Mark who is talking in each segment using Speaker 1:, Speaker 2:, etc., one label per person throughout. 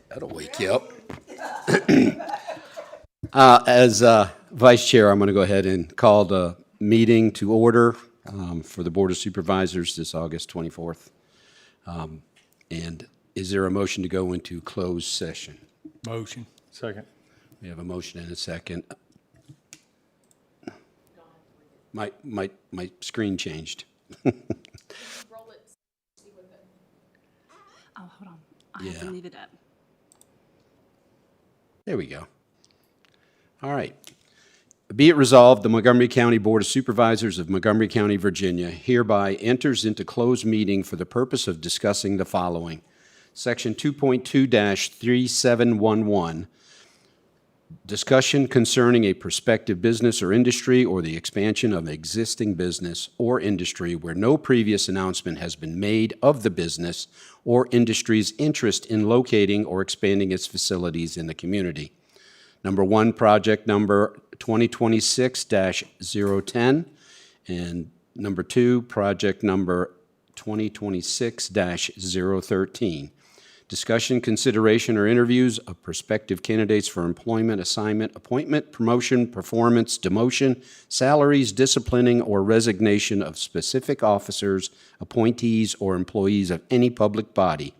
Speaker 1: That'll wake you up. As Vice Chair, I'm going to go ahead and call the meeting to order for the Board of Supervisors this August 24th. And is there a motion to go into closed session?
Speaker 2: Motion. Second.
Speaker 1: We have a motion and a second. My screen changed.
Speaker 3: Oh, hold on. I have to
Speaker 1: Yeah.
Speaker 3: leave it up.
Speaker 1: There we go. All right. Be it resolved, the Montgomery County Board of Supervisors of Montgomery County, Virginia hereby enters into closed meeting for the purpose of discussing the following. Section 2.2-3711, discussion concerning a prospective business or industry or the expansion of an existing business or industry where no previous announcement has been made of the business or industry's interest in locating or expanding its facilities in the community. Number one, project number 2026-010, and number two, project number 2026-013. Discussion, consideration, or interviews of prospective candidates for employment, assignment, appointment, promotion, performance, demotion, salaries, disciplining, or resignation of specific officers, appointees, or employees of any public body,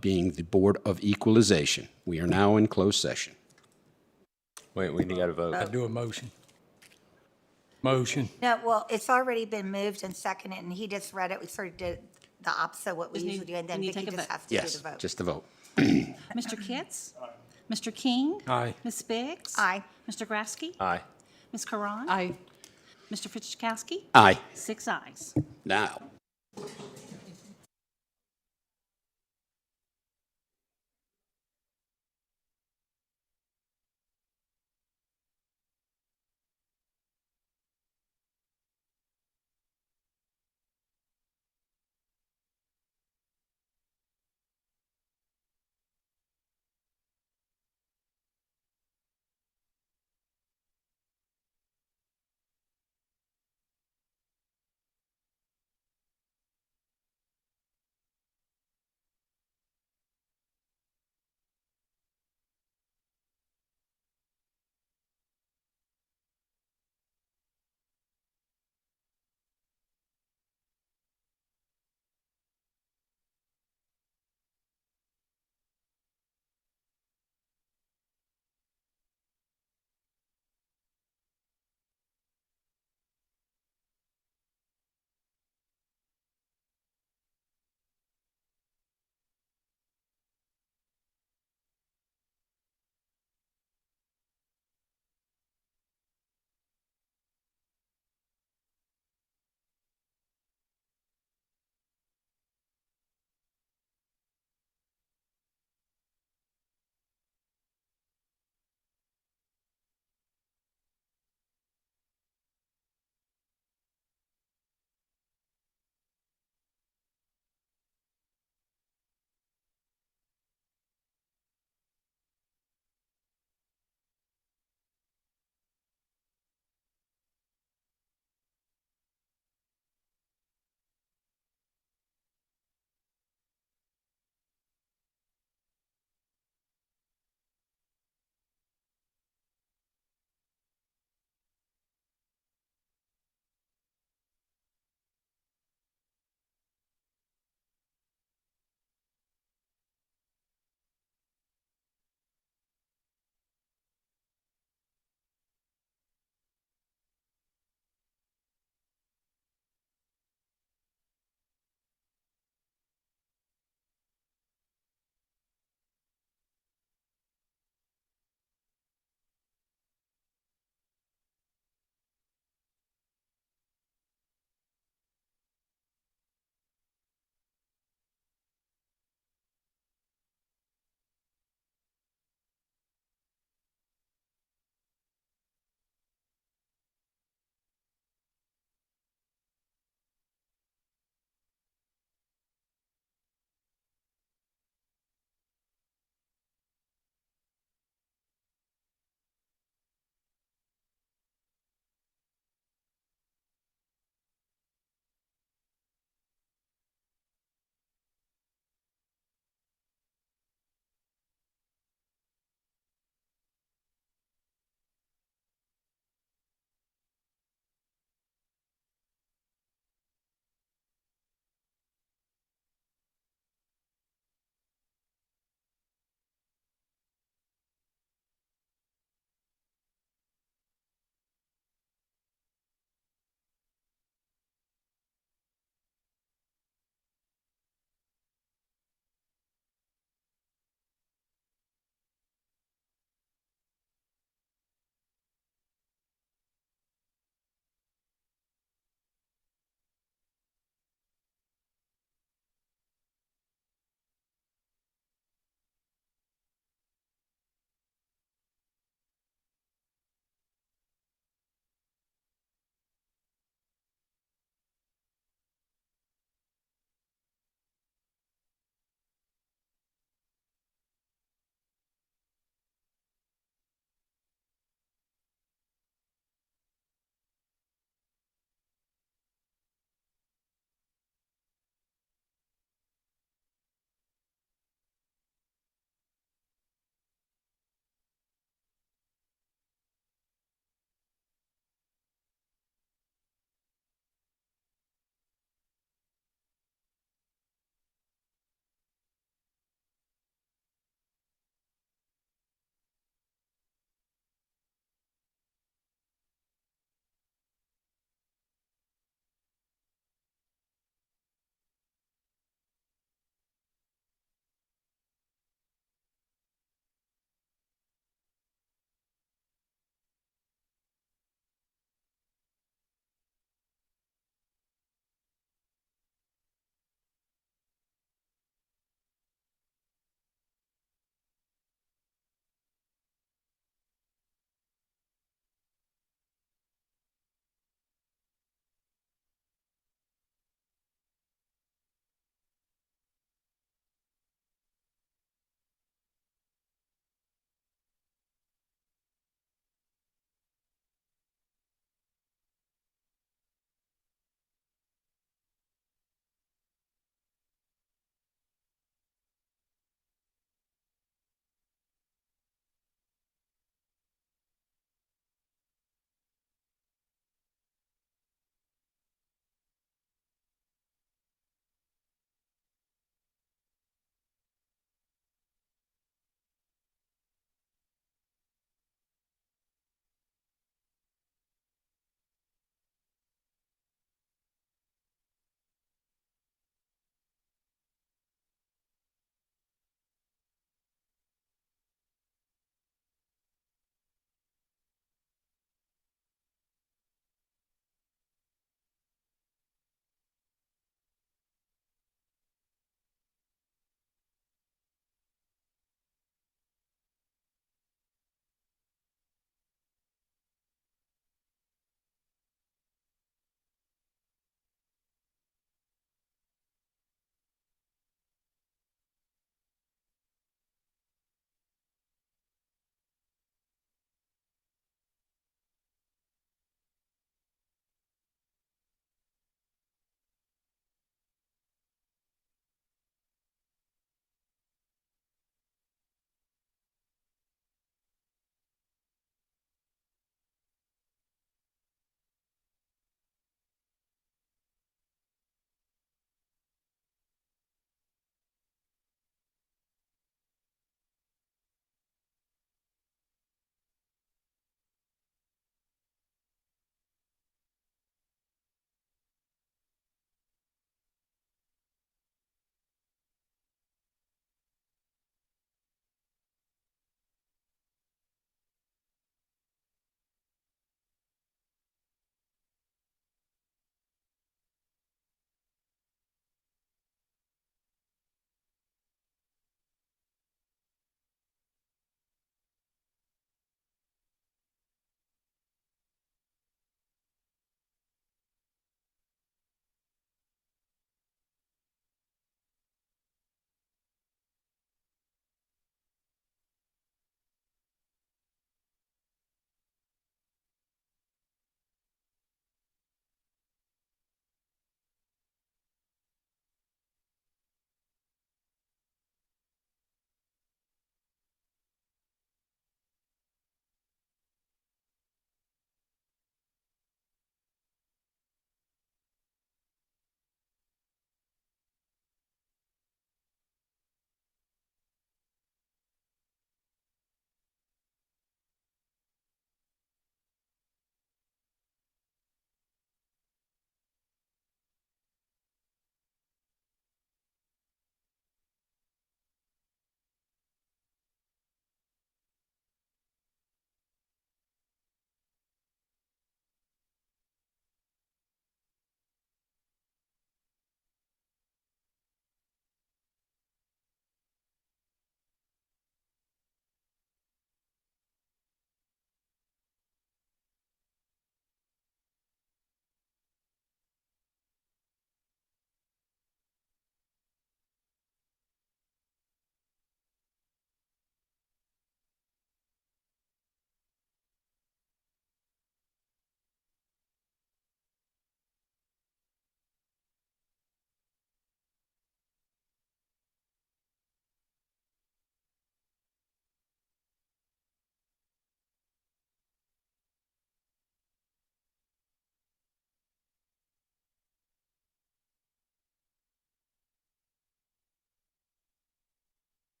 Speaker 1: being the Board of Equalization. We are now in closed session.
Speaker 4: Wait, we got to vote.
Speaker 2: I do a motion. Motion.
Speaker 5: No, well, it's already been moved and seconded, and he just read it. We sort of did the opposite of what we
Speaker 3: Just need-
Speaker 5: usually do, and then
Speaker 3: we need to
Speaker 5: Vicki
Speaker 3: take a
Speaker 5: just
Speaker 3: vote.
Speaker 5: has to do
Speaker 1: Yes,
Speaker 5: the vote.
Speaker 1: just the vote.
Speaker 3: Mr. Kitts? Mr. King?
Speaker 2: Aye.
Speaker 3: Ms. Biggs?
Speaker 5: Aye.
Speaker 3: Mr. Grasky?
Speaker 4: Aye.
Speaker 3: Ms. Karan?
Speaker 6: Aye.
Speaker 3: Mr. Fichikowski?
Speaker 1: Aye.
Speaker 3: 6 ayes.
Speaker 1: Now.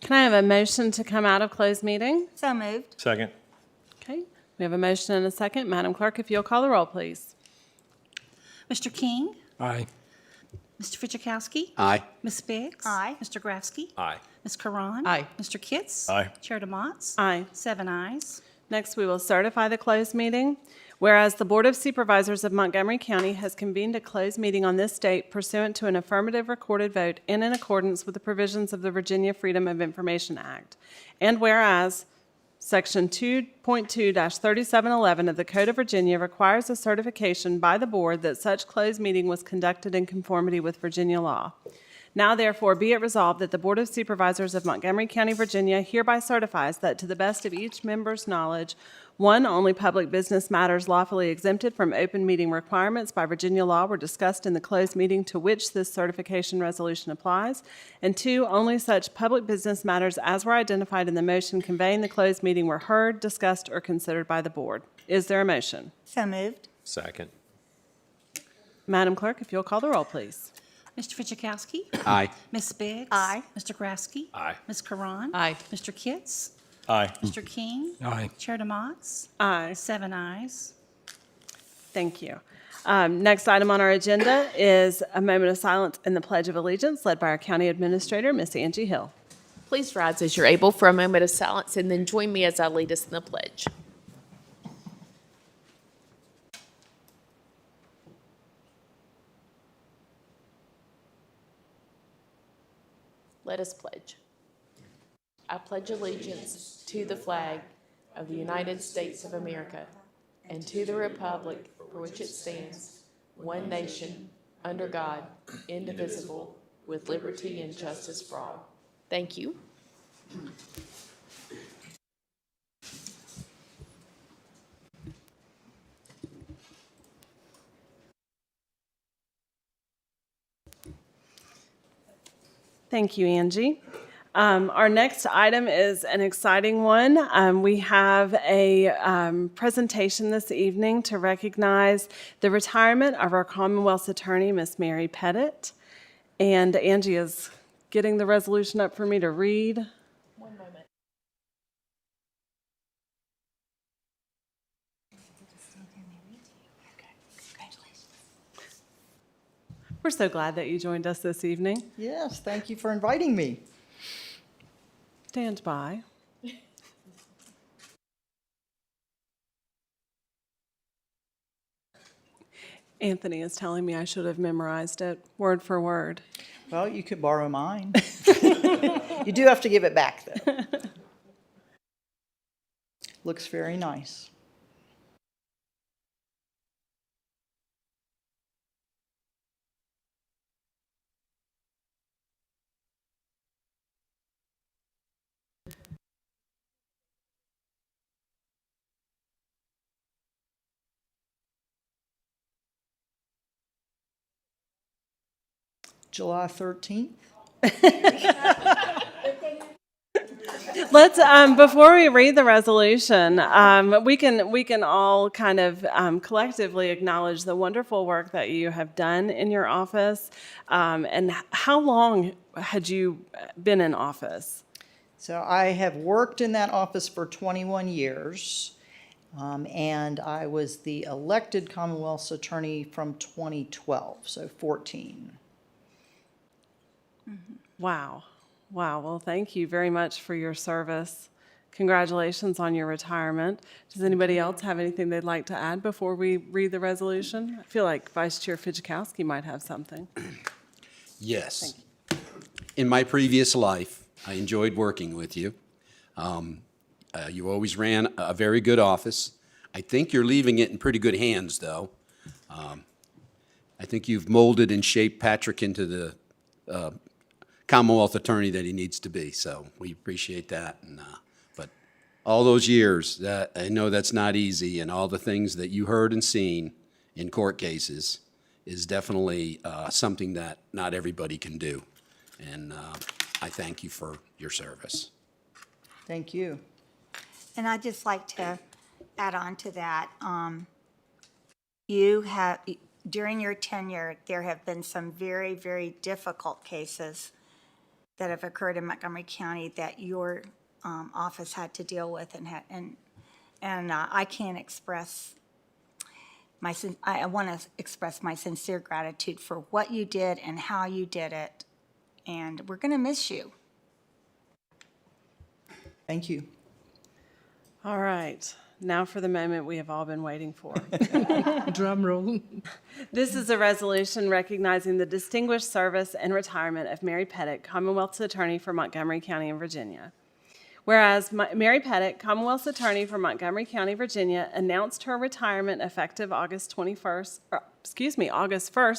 Speaker 6: Can I have a motion to come out of closed meeting?
Speaker 5: So moved.
Speaker 2: Second.
Speaker 6: Okay, we have a motion and a second. Madam Clerk, if you'll call the roll, please.
Speaker 3: Mr. King,
Speaker 2: Aye.
Speaker 3: Mr. Fidzikowski,
Speaker 1: Aye.
Speaker 3: Ms. Biggs.
Speaker 5: Aye.
Speaker 3: Mr. Grafsky.
Speaker 4: Aye.
Speaker 3: Ms. Karan.
Speaker 7: Aye.
Speaker 3: Mr. Kitts.
Speaker 2: Aye.
Speaker 3: Chair DeMotts.
Speaker 6: Aye.
Speaker 3: 7 ayes.
Speaker 6: Next, we will certify the closed meeting. Whereas the Board of Supervisors of Montgomery County has convened a closed meeting on this date pursuant to an affirmative recorded vote in accordance with the provisions of the Virginia Freedom of Information Act. And whereas Section 2.2-3711 of the Code of Virginia requires a certification by the board that such closed meeting was conducted in conformity with Virginia law. Now therefore be it resolved that the Board of Supervisors of Montgomery County, Virginia hereby certifies that to the best of each member's knowledge, 1, only public business matters lawfully exempted from open meeting requirements by Virginia law were discussed in the closed meeting to which this certification resolution applies, and 2, only such public business matters as were identified in the motion conveying the closed meeting were heard, discussed, or considered by the board. Is there a motion?
Speaker 5: So moved.
Speaker 4: Second.
Speaker 6: Madam Clerk, if you'll call the roll, please.
Speaker 3: Mr. Fidzikowski.
Speaker 1: Aye.
Speaker 3: Ms. Biggs.
Speaker 5: Aye.
Speaker 3: Mr. Grafsky.
Speaker 4: Aye.
Speaker 3: Ms. Karan.
Speaker 7: Aye.
Speaker 3: Mr. Kitts.
Speaker 2: Aye.
Speaker 3: Mr. King.
Speaker 2: Aye.
Speaker 3: Chair DeMotts.
Speaker 6: Aye.
Speaker 3: 7 ayes.
Speaker 6: Thank you. Next item on our agenda is a moment of silence in the Pledge of Allegiance led by our County Administrator, Miss Angie Hill.
Speaker 7: Please rise as you're able for a moment of silence and then join me as I lead us in the pledge. Let us pledge. I pledge allegiance to the flag of the United States of America and to the republic for which it stands, one nation, under God, indivisible, with liberty and justice for all. Thank you.
Speaker 6: Thank you, Angie. Our next item is an exciting one. We have a presentation this evening to recognize the retirement of our Commonwealth's Attorney, Miss Mary Pettit. And Angie is getting the resolution up for me to read.
Speaker 7: One moment.
Speaker 6: We're so glad that you joined us this evening.
Speaker 8: Yes, thank you for inviting me.
Speaker 6: Stand by. Anthony is telling me I should have memorized it word for word.
Speaker 8: Well, you could borrow mine. You do have to give it back, though. Looks very nice. July 13th.
Speaker 6: Let's before we read the resolution, we can all kind of collectively acknowledge the wonderful work that you have done in your office. And how long had you been in office?
Speaker 8: So I have worked in that office for 21 years, and I was the elected Commonwealth's attorney from 2012, so 14.
Speaker 6: Wow. Wow. Well, thank you very much for your service. Congratulations on your retirement. Does anybody else have anything they'd like to add before we read the resolution? I feel like Vice Chair Fidzikowski might have something.
Speaker 1: Yes. In my previous life, I enjoyed working with you. You always ran a very good office. I think you're leaving it in pretty good hands, though. I think you've molded and shaped Patrick into the Commonwealth attorney that he needs to be, so we appreciate that. And, but all those years, that I know that's not easy, and all the things that you heard and seen in court cases is definitely something that not everybody can do. And I thank you for your service.
Speaker 8: Thank you.
Speaker 5: And I'd just like to add on to that. You have, during your tenure, there have been some very, very difficult cases that have occurred in Montgomery County that your office had to deal with, and I can't express I want to express my sincere gratitude for what you did and how you did it, and we're going to miss you.
Speaker 8: Thank you.
Speaker 6: All right, now for the moment we have all been waiting for.
Speaker 2: Drum roll.
Speaker 6: This is a resolution recognizing the distinguished service and retirement of Mary Pettit, Commonwealth's Attorney for Montgomery County in Virginia. Whereas Mary Pettit, Commonwealth's Attorney for Montgomery County, Virginia, announced her retirement effective August 1st,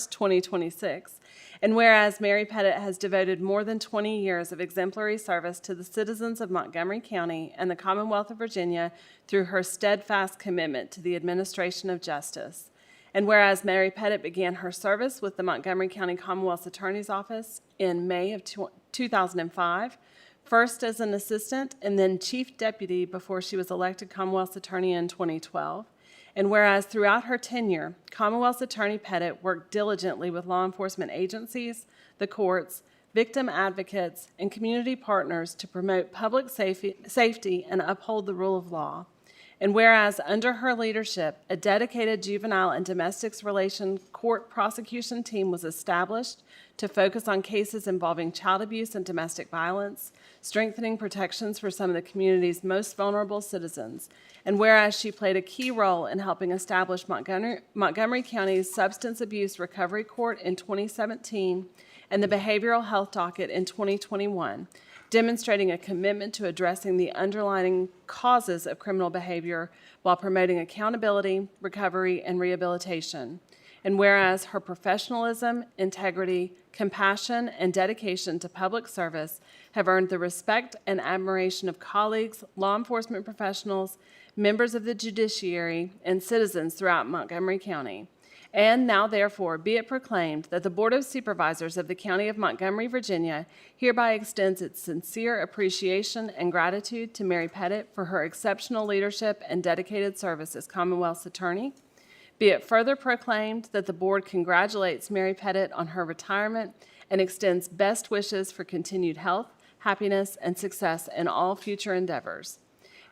Speaker 6: 2026, and whereas Mary Pettit has devoted more than 20 years of exemplary service to the citizens of Montgomery County and the Commonwealth of Virginia through her steadfast commitment to the administration of justice, and whereas Mary Pettit began her service with the Montgomery County Commonwealth's Attorney's Office in May of 2005, first as an assistant and then chief deputy before she was elected Commonwealth's Attorney in 2012. And whereas throughout her tenure, Commonwealth's Attorney Pettit worked diligently with law enforcement agencies, the courts, victim advocates, and community partners to promote public safety and uphold the rule of law. And whereas under her leadership, a dedicated juvenile and domestic relations court prosecution team was established to focus on cases involving child abuse and domestic violence, strengthening protections for some of the community's most vulnerable citizens. And whereas she played a key role in helping establish Montgomery County's Substance Abuse Recovery Court in 2017 and the Behavioral Health Docket in 2021, demonstrating a commitment to addressing the underlying causes of criminal behavior while promoting accountability, recovery, and rehabilitation. And whereas her professionalism, integrity, compassion, and dedication to public service have earned the respect and admiration of colleagues, law enforcement professionals, members of the judiciary, and citizens throughout Montgomery County. And now, therefore, be it proclaimed that the Board of Supervisors of the County of Montgomery, Virginia, hereby extends its sincere appreciation and gratitude to Mary Pettit for her exceptional leadership and dedicated service as Commonwealth's Attorney. Be it further proclaimed that the Board congratulates Mary Pettit on her retirement and extends best wishes for continued health, happiness, and success in all future endeavors.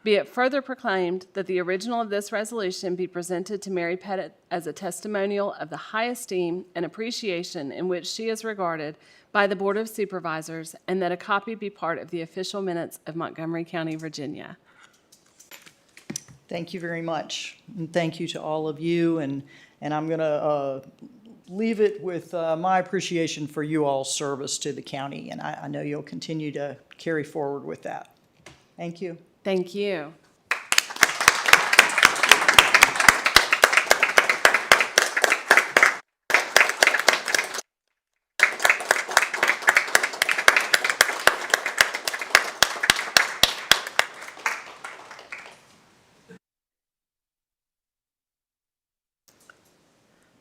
Speaker 6: Be it further proclaimed that the original of this resolution be presented to Mary Pettit as a testimonial of the high esteem and appreciation in which she is regarded by the Board of Supervisors, and that a copy be part of the official minutes of Montgomery County, Virginia.
Speaker 8: Thank you very much. And thank you to all of you. And I'm going to leave it with my appreciation for you all's service to the county. And I know you'll continue to carry forward with that. Thank you.
Speaker 6: Thank you.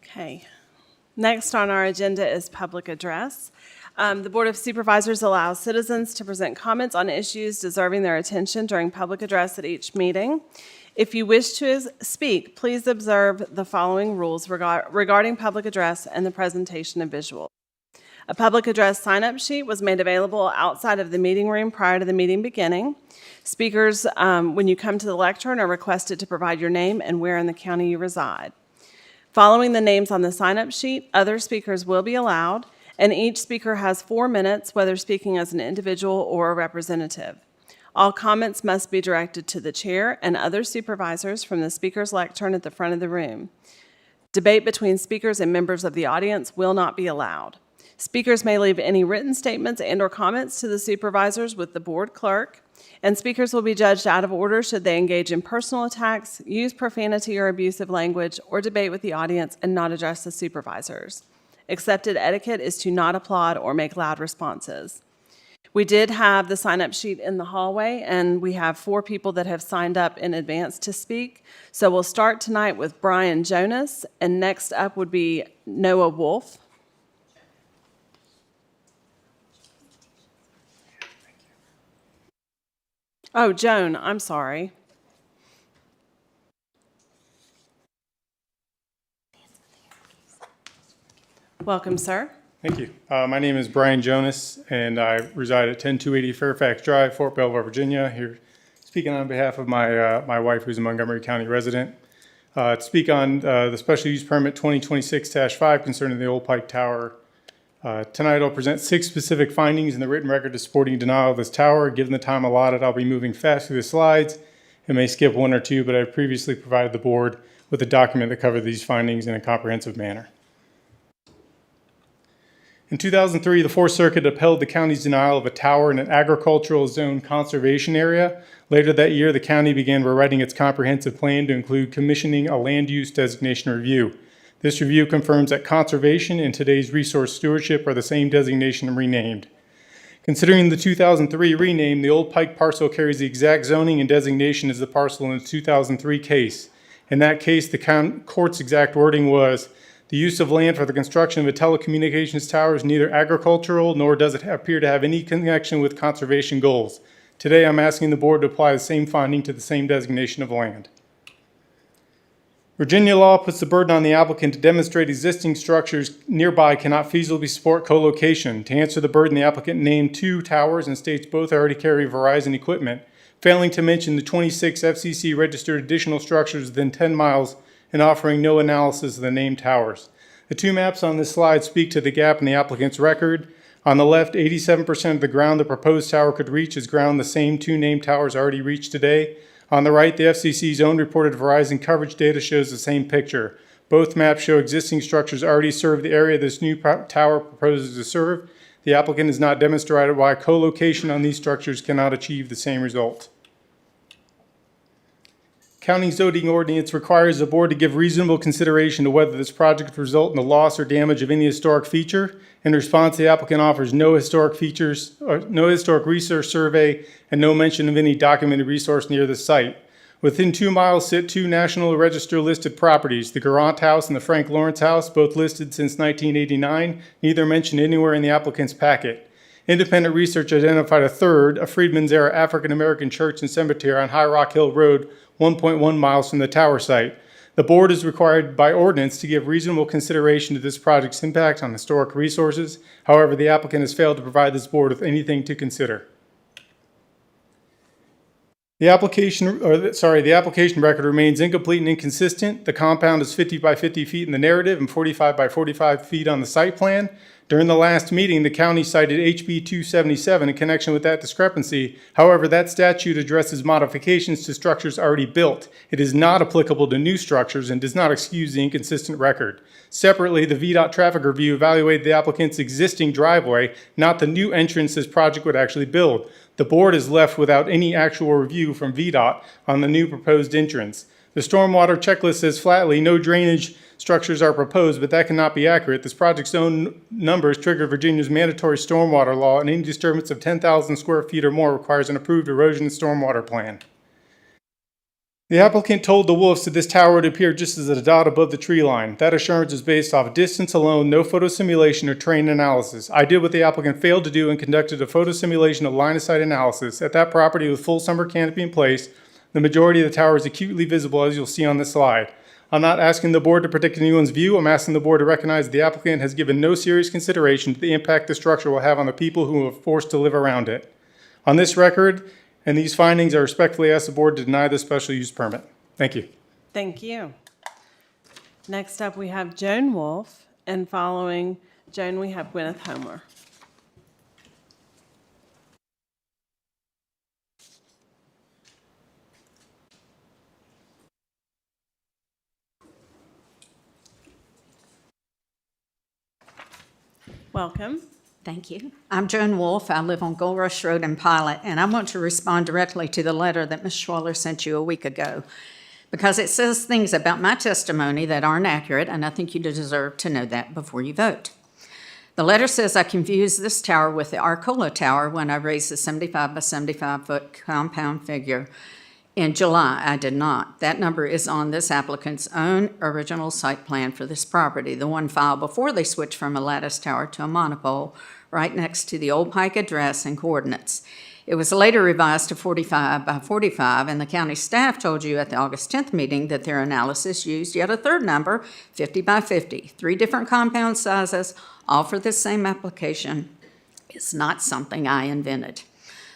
Speaker 6: Okay. Next on our agenda is public address. The Board of Supervisors allows citizens to present comments on issues deserving their attention during public address at each meeting. If you wish to speak, please observe the following rules regarding public address and the presentation of visuals. A public address sign-up sheet was made available outside of the meeting room prior to the meeting beginning. Speakers, when you come to the lectern, are requested to provide your name and where in the county you reside. Following the names on the sign-up sheet, other speakers will be allowed, and each speaker has 4 minutes, whether speaking as an individual or a representative. All comments must be directed to the chair and other supervisors from the speaker's lectern at the front of the room. Debate between speakers and members of the audience will not be allowed. Speakers may leave any written statements and/or comments to the supervisors with the board clerk, and speakers will be judged out of order should they engage in personal attacks, use profanity or abusive language, or debate with the audience and not address the supervisors. Accepted etiquette is to not applaud or make loud responses. We did have the sign-up sheet in the hallway, and we have 4 people that have signed up in advance to speak. So we'll start tonight with Brian Jonas, and next up would be Noah Wolf. Oh, Joan, I'm sorry. Welcome, sir.
Speaker 9: Thank you. My name is Brian Jonas, and I reside at 10280 Fairfax Drive, Fort Belvoir, Virginia. Here speaking on behalf of my wife, who's a Montgomery County resident. To speak on the special use permit 2026-5 concerning the Old Pike Tower. Tonight I'll present 6 specific findings in the written record supporting denial of this tower. Given the time allotted, I'll be moving fast through the slides and may skip 1 or 2, but I've previously provided the board with a document that covers these findings in a comprehensive manner. In 2003, the Fourth Circuit upheld the county's denial of a tower in an agricultural zone conservation area. Later that year, the county began rewriting its comprehensive plan to include commissioning a land use designation review. This review confirms that conservation and today's resource stewardship are the same designation renamed. Considering the 2003 rename, the Old Pike parcel carries the exact zoning and designation as the parcel in the 2003 case. In that case, the court's exact wording was, "The use of land for the construction of a telecommunications tower is neither agricultural nor does it appear to have any connection with conservation goals." Today, I'm asking the board to apply the same finding to the same designation of land. Virginia law puts the burden on the applicant to demonstrate existing structures nearby cannot feasibly support co-location. To answer the burden, the applicant named 2 towers and states both already carry Verizon equipment, failing to mention the 26 FCC registered additional structures within 10 miles and offering no analysis of the named towers. The 2 maps on this slide speak to the gap in the applicant's record. On the left, 87% of the ground the proposed tower could reach is ground the same 2 named towers already reach today. On the right, the FCC's own reported Verizon coverage data shows the same picture. Both maps show existing structures already serve the area this new tower proposes to serve. The applicant has not demonstrated why co-location on these structures cannot achieve the same result. County zoning ordinance requires the board to give reasonable consideration to whether this project would result in the loss or damage of any historic feature. In response, the applicant offers no historic features, no historic research survey, and no mention of any documented resource near the site. Within 2 miles sit 2 National Register listed properties, the Garant House and the Frank Lawrence House, both listed since 1989, neither mentioned anywhere in the applicant's packet. Independent research identified a third, a Freedmen's-era African-American church and cemetery on High Rock Hill Road, 1.1 miles from the tower site. The board is required by ordinance to give reasonable consideration to this project's impact on historic resources. However, the applicant has failed to provide this board with anything to consider. The application record remains incomplete and inconsistent. The compound is 50 by 50 feet in the narrative and 45 by 45 feet on the site plan. During the last meeting, the county cited HB 277 in connection with that discrepancy. However, that statute addresses modifications to structures already built. It is not applicable to new structures and does not excuse the inconsistent record. Separately, the VDOT traffic review evaluated the applicant's existing driveway, not the new entrance this project would actually build. The board is left without any actual review from VDOT on the new proposed entrance. The stormwater checklist says flatly no drainage structures are proposed, but that cannot be accurate. This project's own numbers trigger Virginia's mandatory stormwater law, and any disturbance of 10,000 square feet or more requires an approved erosion and stormwater plan. The applicant told the Wolves that this tower would appear just as a dot above the tree line. That assurance is based off distance alone, no photo simulation or terrain analysis. I did what the applicant failed to do and conducted a photo simulation of line-of-sight analysis. At that property with full summer canopy in place, the majority of the tower is acutely visible, as you'll see on this slide. I'm not asking the board to predict anyone's view. I'm asking the board to recognize the applicant has given no serious consideration to the impact the structure will have on the people who are forced to live around it. On this record and these findings, I respectfully ask the board to deny the special use permit. Thank you.
Speaker 6: Thank you. Next up, we have Joan Wolf, and following Joan, we have Gwyneth Homer. Welcome.
Speaker 10: Thank you. I'm Joan Wolf. I live on Gold Rush Road in Pilot, and I want to respond directly to the letter that Ms. Schwaller sent you a week ago because it says things about my testimony that aren't accurate, and I think you deserve to know that before you vote. The letter says I confused this tower with the Arcola Tower when I raised the 75 by 75 foot compound figure in July. I did not. That number is on this applicant's own original site plan for this property, the one filed before they switched from a lattice tower to a monopole right next to the Old Pike address and coordinates. It was later revised to 45 by 45, and the county staff told you at the August 10th meeting that their analysis used yet a third number, 50 by 50, 3 different compound sizes, all for the same application. It's not something I invented.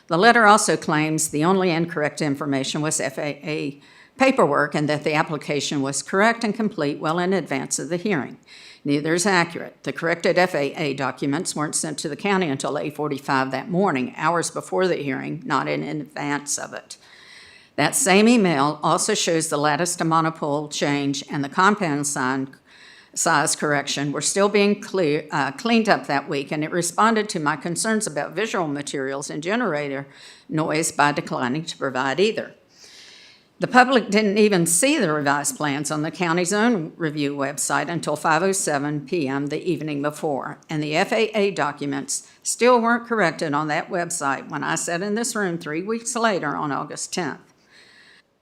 Speaker 10: The letter also claims the only incorrect information was FAA paperwork and that the application was correct and complete well in advance of the hearing. Neither is accurate. The corrected FAA documents weren't sent to the county until 8:45 that morning, hours before the hearing, not in advance of it. That same email also shows the lattice to monopole change and the compound size correction were still being cleaned up that week, and it responded to my concerns about visual materials and generator noise by declining to provide either. The public didn't even see the revised plans on the county's own review website until 5:07 p.m. the evening before, and the FAA documents still weren't corrected on that website when I sat in this room 3 weeks later on August 10th.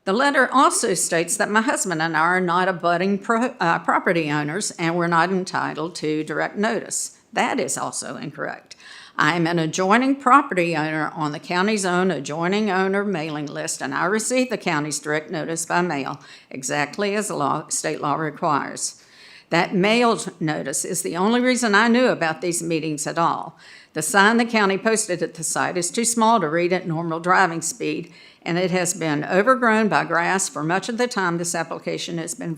Speaker 10: The letter also states that my husband and I are not abutting property owners and we're not entitled to direct notice. That is also incorrect. I am an adjoining property owner on the county's own adjoining owner mailing list, and I received the county's direct notice by mail, exactly as state law requires. That mailed notice is the only reason I knew about these meetings at all. The sign the county posted at the site is too small to read at normal driving speed, and it has been overgrown by grass for much of the time this application has been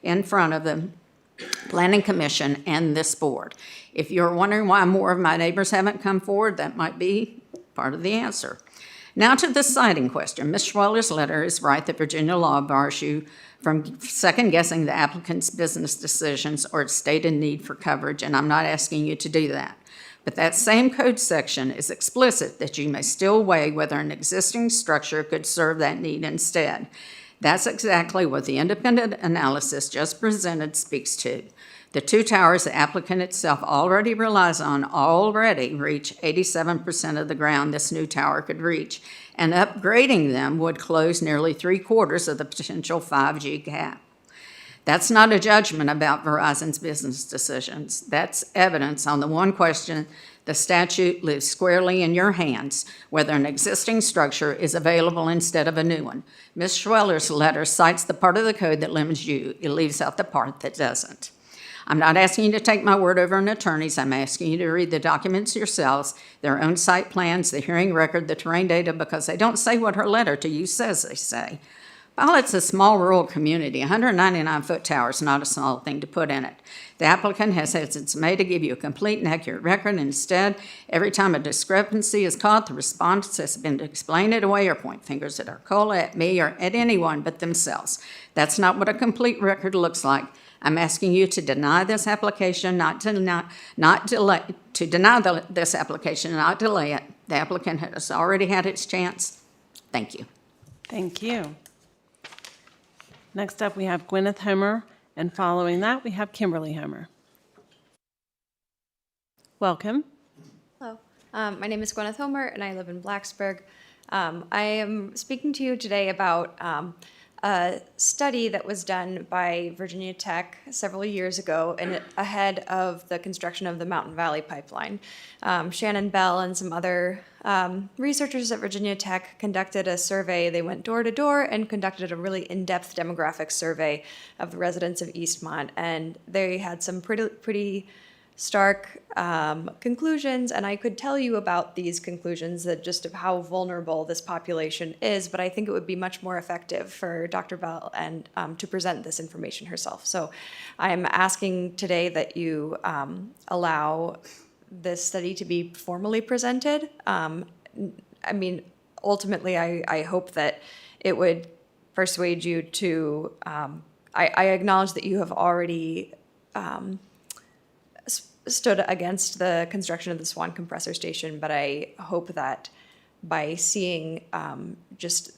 Speaker 10: in front of the Planning Commission and this board. If you're wondering why more of my neighbors haven't come forward, that might be part of the answer. Now to the citing question. Ms. Schweller's letter is right that Virginia law bars you from second-guessing the applicant's business decisions or its stated need for coverage, and I'm not asking you to do that. But that same code section is explicit that you may still weigh whether an existing structure could serve that need instead. That's exactly what the independent analysis just presented speaks to. The 2 towers the applicant itself already relies on already reach 87% of the ground this new tower could reach, and upgrading them would close nearly 3/4 of the potential 5G gap. That's not a judgment about Verizon's business decisions. That's evidence on the one question the statute lives squarely in your hands, whether an existing structure is available instead of a new one. Ms. Schweller's letter cites the part of the code that limits you. It leaves out the part that doesn't. I'm not asking you to take my word over an attorney's. I'm asking you to read the documents yourselves, their own site plans, the hearing record, the terrain data, because they don't say what her letter to you says they say. While it's a small rural community, 199-foot tower is not a small thing to put in it. The applicant has had its made to give you a complete and accurate record, and instead, every time a discrepancy is caught, the response has been to explain it away or point fingers at Arcola, at me, or at anyone but themselves. That's not what a complete record looks like. I'm asking you to deny this application, this application, not delay it. The applicant has already had its chance. Thank you.
Speaker 6: Thank you. Next up, we have Gwyneth Homer, and following that, we have Kimberly Homer. Welcome.
Speaker 11: Hello, my name is Gwyneth Homer, and I live in Blacksburg. I am speaking to you today about a study that was done by Virginia Tech several years ago and ahead of the construction of the Mountain Valley Pipeline. Shannon Bell and some other researchers at Virginia Tech conducted a survey. They went door to door and conducted a really in-depth demographic survey of the residents of Eastmont, and they had some pretty stark conclusions, and I could tell you about these conclusions, that just of how vulnerable this population is, but I think it would be much more effective for Dr. Bell and to present this information herself. So I'm asking today that you allow this study to be formally presented. I mean, ultimately, I hope that it would persuade you to, I acknowledge that you have already stood against the construction of the Swan compressor station, but I hope that by seeing just,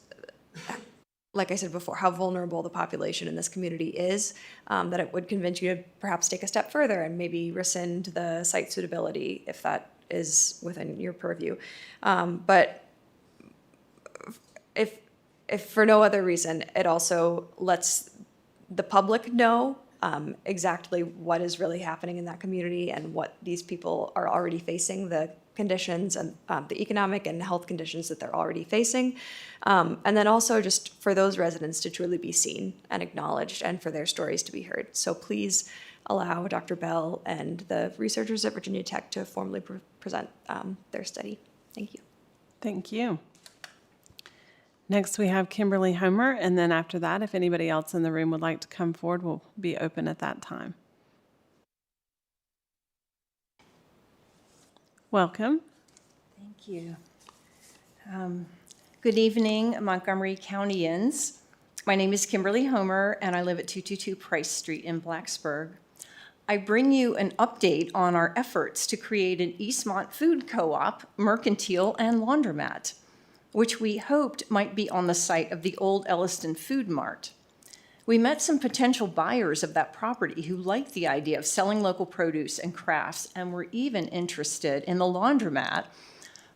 Speaker 11: like I said before, how vulnerable the population in this community is, that it would convince you to perhaps take a step further and maybe rescind the site suitability if that is within your purview. But if for no other reason, it also lets the public know exactly what is really happening in that community and what these people are already facing, the conditions and the economic and health conditions that they're already facing. And then also just for those residents to truly be seen and acknowledged and for their stories to be heard. So please allow Dr. Bell and the researchers at Virginia Tech to formally present their study. Thank you.
Speaker 6: Thank you. Next, we have Kimberly Homer, and then after that, if anybody else in the room would like to come forward, we'll be open at that time. Welcome.
Speaker 12: Thank you. Good evening, Montgomery Countyans. My name is Kimberly Homer, and I live at 222 Price Street in Blacksburg. I bring you an update on our efforts to create an Eastmont food co-op, mercantile, and laundromat, which we hoped might be on the site of the old Elliston Food Mart. We met some potential buyers of that property who liked the idea of selling local produce and crafts and were even interested in the laundromat,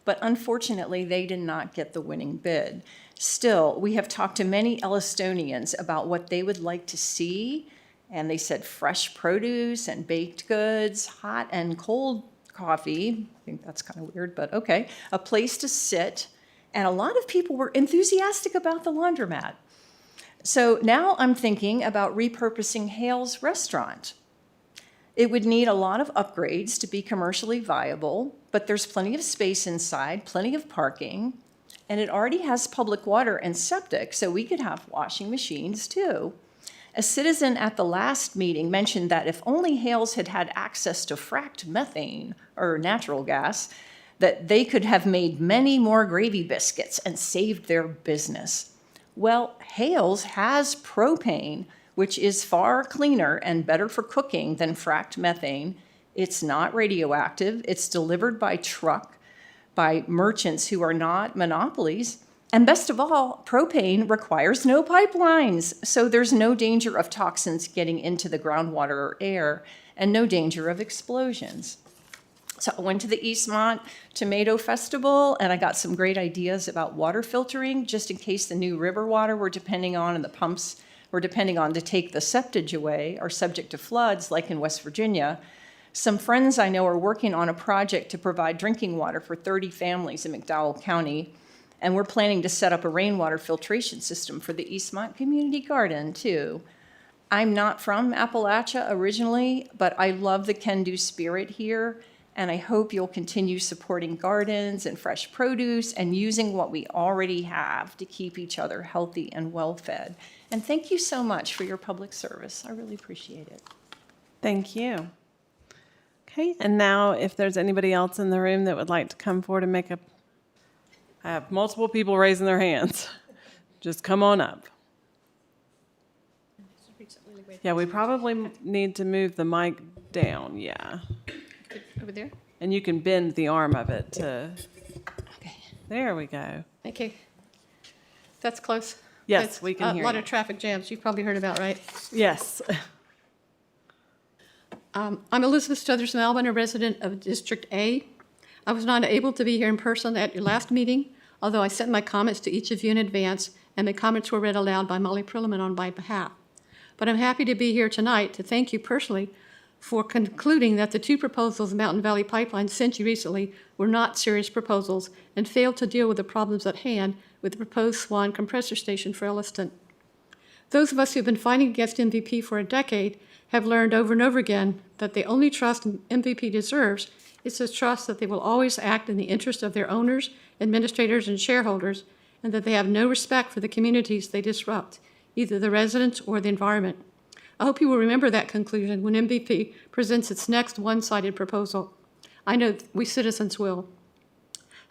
Speaker 12: but unfortunately, they did not get the winning bid. Still, we have talked to many Ellistonians about what they would like to see, and they said fresh produce and baked goods, hot and cold coffee. I think that's kind of weird, but okay. A place to sit, and a lot of people were enthusiastic about the laundromat. So now I'm thinking about repurposing Hale's restaurant. It would need a lot of upgrades to be commercially viable, but there's plenty of space inside, plenty of parking, and it already has public water and septic, so we could have washing machines too. A citizen at the last meeting mentioned that if only Hales had had access to fracked methane or natural gas, that they could have made many more gravy biscuits and saved their business. Well, Hales has propane, which is far cleaner and better for cooking than fracked methane. It's not radioactive. It's delivered by truck by merchants who are not monopolies. And best of all, propane requires no pipelines, so there's no danger of toxins getting into the groundwater or air, and no danger of explosions. So I went to the Eastmont Tomato Festival, and I got some great ideas about water filtering, just in case the new river water we're depending on and the pumps we're depending on to take the septage away are subject to floods, like in West Virginia. Some friends I know are working on a project to provide drinking water for 30 families in McDowell County. And we're planning to set up a rainwater filtration system for the Eastmont Community Garden, too. I'm not from Appalachia originally, but I love the can-do spirit here, and I hope you'll continue supporting gardens and fresh produce and using what we already have to keep each other healthy and well-fed. And thank you so much for your public service. I really appreciate it.
Speaker 6: Thank you. Okay, and now if there's anybody else in the room that would like to come forward and make a I have multiple people raising their hands. Just come on up. Yeah, we probably need to move the mic down, yeah.
Speaker 13: Over there?
Speaker 6: And you can bend the arm of it to,
Speaker 13: Okay.
Speaker 6: there we go.
Speaker 13: Okay. That's close.
Speaker 6: Yes,
Speaker 13: That's
Speaker 6: we can hear
Speaker 13: a lot
Speaker 6: you.
Speaker 13: of traffic jams you've probably heard about, right?
Speaker 6: Yes.
Speaker 13: I'm Elizabeth Stothers Melvin, a resident of District A. I was not able to be here in person at your last meeting, although I sent my comments to each of you in advance, and the comments were read aloud by Molly Perlman on my behalf. But I'm happy to be here tonight to thank you personally for concluding that the two proposals Mountain Valley Pipeline sent you recently were not serious proposals and failed to deal with the problems at hand with the proposed Swan compressor station for Elliston. Those of us who have been fighting against MVP for a decade have learned over and over again that the only trust MVP deserves is the trust that they will always act in the interest of their owners, administrators, and shareholders, and that they have no respect for the communities they disrupt, either the residents or the environment. I hope you will remember that conclusion when MVP presents its next one-sided proposal. I know we citizens will.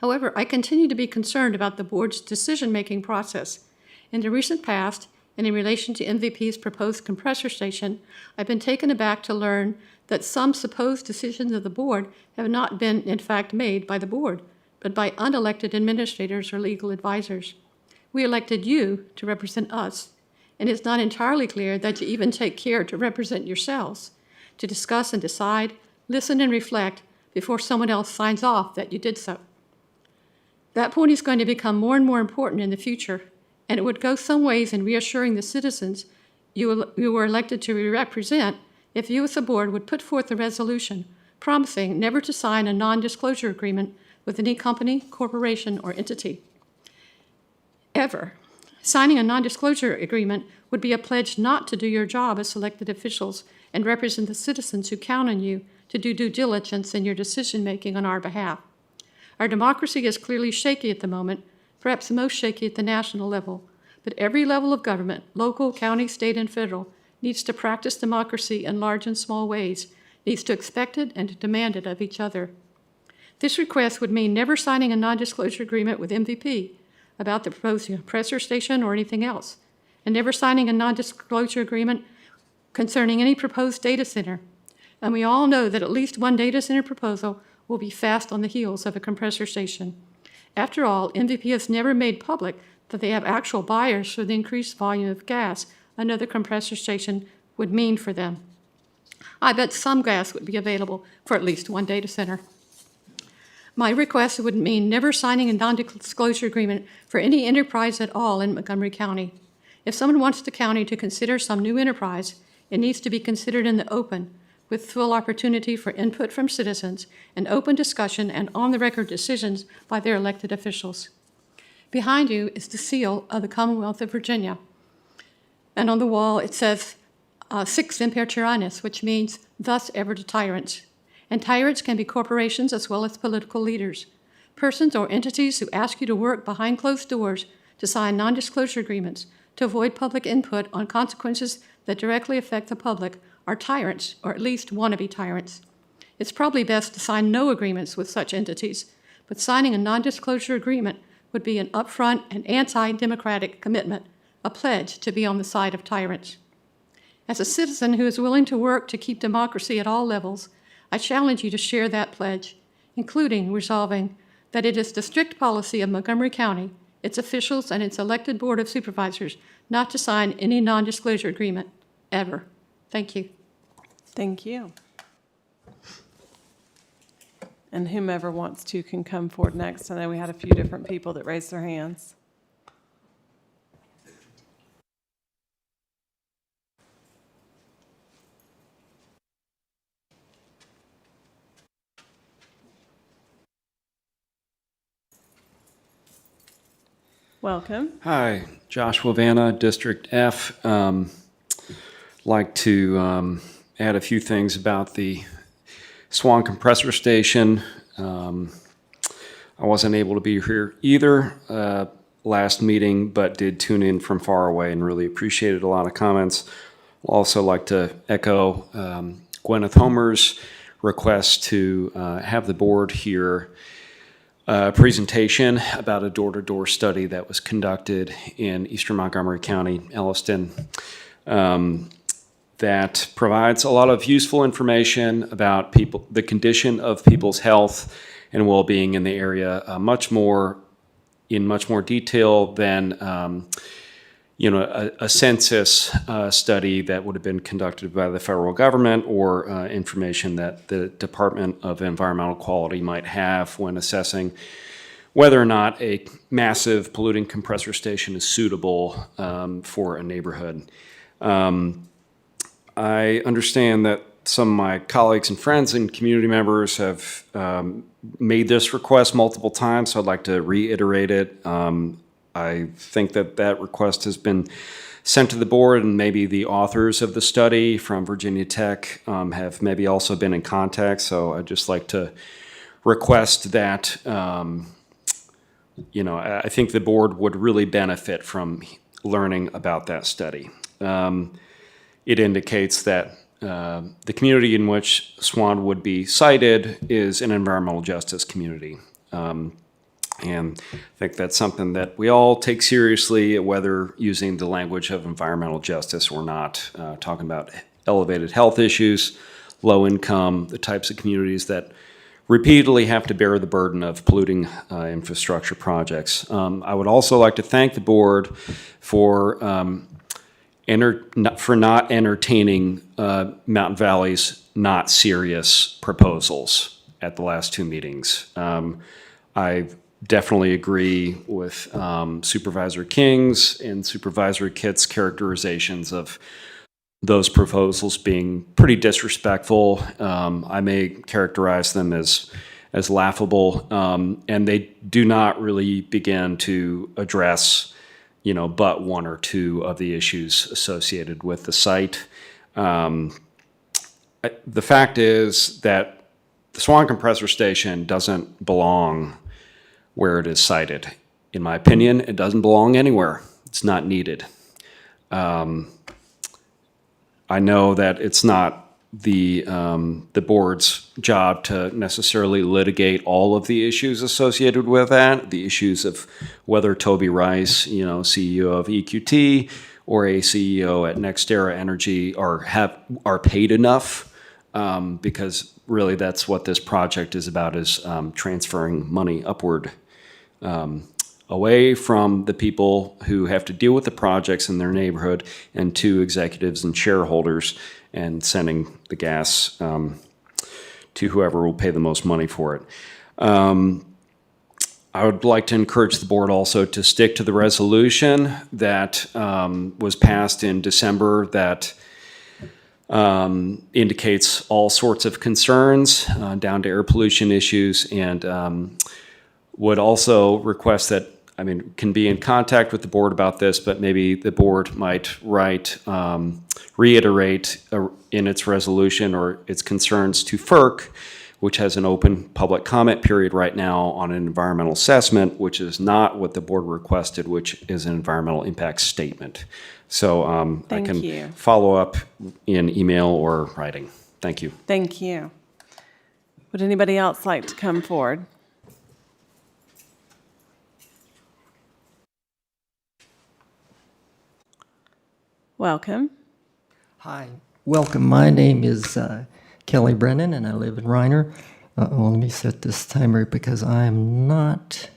Speaker 13: However, I continue to be concerned about the board's decision-making process. In the recent past, and in relation to MVP's proposed compressor station, I've been taken aback to learn that some supposed decisions of the board have not been, in fact, made by the board, but by unelected administrators or legal advisors. We elected you to represent us, and it's not entirely clear that you even take care to represent yourselves, to discuss and decide, listen and reflect before someone else signs off that you did so. That point is going to become more and more important in the future, and it would go some ways in reassuring the citizens you were elected to represent if you as a board would put forth a resolution promising never to sign a non-disclosure agreement with any company, corporation, or entity. Ever. Signing a non-disclosure agreement would be a pledge not to do your job as elected officials and represent the citizens who count on you to do due diligence in your decision-making on our behalf. Our democracy is clearly shaky at the moment, perhaps most shaky at the national level, but every level of government, local, county, state, and federal, needs to practice democracy in large and small ways, needs to expect it and to demand it of each other. This request would mean never signing a non-disclosure agreement with MVP about the proposed compressor station or anything else, and never signing a non-disclosure agreement concerning any proposed data center. And we all know that at least one data center proposal will be fast on the heels of a compressor station. After all, MVP has never made public that they have actual buyers for the increased volume of gas another compressor station would mean for them. I bet some gas would be available for at least one data center. My request would mean never signing a non-disclosure agreement for any enterprise at all in Montgomery County. If someone wants the county to consider some new enterprise, it needs to be considered in the open, with full opportunity for input from citizens, and open discussion and on-the-record decisions by their elected officials. Behind you is the seal of the Commonwealth of Virginia. And on the wall it says, Six Imper Tyrannis, which means, thus ever to tyrants. And tyrants can be corporations as well as political leaders. Persons or entities who ask you to work behind closed doors to sign non-disclosure agreements to avoid public input on consequences that directly affect the public are tyrants, or at least wannabe tyrants. It's probably best to sign no agreements with such entities, but signing a non-disclosure agreement would be an upfront and anti-democratic commitment, a pledge to be on the side of tyrants. As a citizen who is willing to work to keep democracy at all levels, I challenge you to share that pledge, including resolving that it is the strict policy of Montgomery County, its officials, and its elected Board of Supervisors not to sign any non-disclosure agreement, ever. Thank you.
Speaker 6: Thank you. And whomever wants to can come forward next. I know we had a few different people that raised their hands. Welcome.
Speaker 14: Hi, Joshua Vanna, District F. Like to add a few things about the Swan Compressor Station. I wasn't able to be here either last meeting, but did tune in from far away and really appreciated a lot of comments. I'd also like to echo Gwyneth Homer's request to have the board hear a presentation about a door-to-door study that was conducted in eastern Montgomery County, Elliston, that provides a lot of useful information about the condition of people's health and well-being in the area, much more detail than a census study that would have been conducted by the federal government, or information that the Department of Environmental Quality might have when assessing whether or not a massive polluting compressor station is suitable for a neighborhood. I understand that some of my colleagues and friends and community members have made this request multiple times, so I'd like to reiterate it. I think that request has been sent to the board, and maybe the authors of the study from Virginia Tech have maybe also been in contact, so I'd just like to request that, I think the board would really benefit from learning about that study. It indicates that the community in which Swan would be cited is an environmental justice community. And I think that's something that we all take seriously, whether using the language of environmental justice or not, talking about elevated health issues, low income, the types of communities that repeatedly have to bear the burden of polluting infrastructure projects. I would also like to thank the board for not entertaining Mountain Valley's not serious proposals at the last two meetings. I definitely agree with Supervisor King's and Supervisor Kitt's characterizations of those proposals being pretty disrespectful. I may characterize them as laughable, and they do not really begin to address, but one or two of the issues associated with the site. The fact is that the Swan Compressor Station doesn't belong where it is sited. In my opinion, it doesn't belong anywhere. It's not needed. I know that it's not the board's job to necessarily litigate all of the issues associated with that, the issues of whether Toby Rice, CEO of EQT, or a CEO at NextEra Energy are paid enough, because really that's what this project is about, is transferring money upward, away from the people who have to deal with the projects in their neighborhood and to executives and shareholders, and sending the gas to whoever will pay the most money for it. I would like to encourage the board also to stick to the resolution that was passed in December that indicates all sorts of concerns down to air pollution issues, and would also request that, can be in contact with the board about this, but maybe the board might reiterate in its resolution or its concerns to FERC, which has an open public comment period right now on an environmental assessment, which is not what the board requested, which is an environmental impact statement. So I can
Speaker 6: you.
Speaker 14: follow up in email or writing. Thank you.
Speaker 6: Thank you. Would anybody else like to come forward? Welcome.
Speaker 15: Hi, welcome. My name is Kelly Brennan, and I live in Reiner. Let me set this timer because I am not.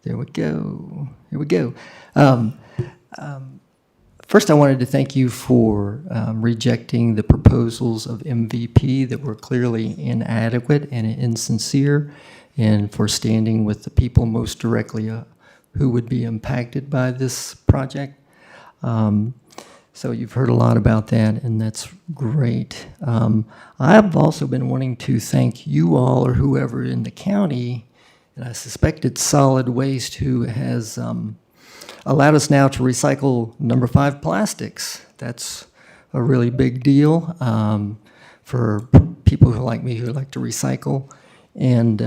Speaker 15: There we go. Here we go. First, I wanted to thank you for rejecting the proposals of MVP that were clearly inadequate and insincere, and for standing with the people most directly who would be impacted by this project. So you've heard a lot about that, and that's great. I've also been wanting to thank you all, or whoever in the county, and I suspect it's Solid Waste, who has allowed us now to recycle number 5 plastics. That's a really big deal for people who like me, who like to recycle. And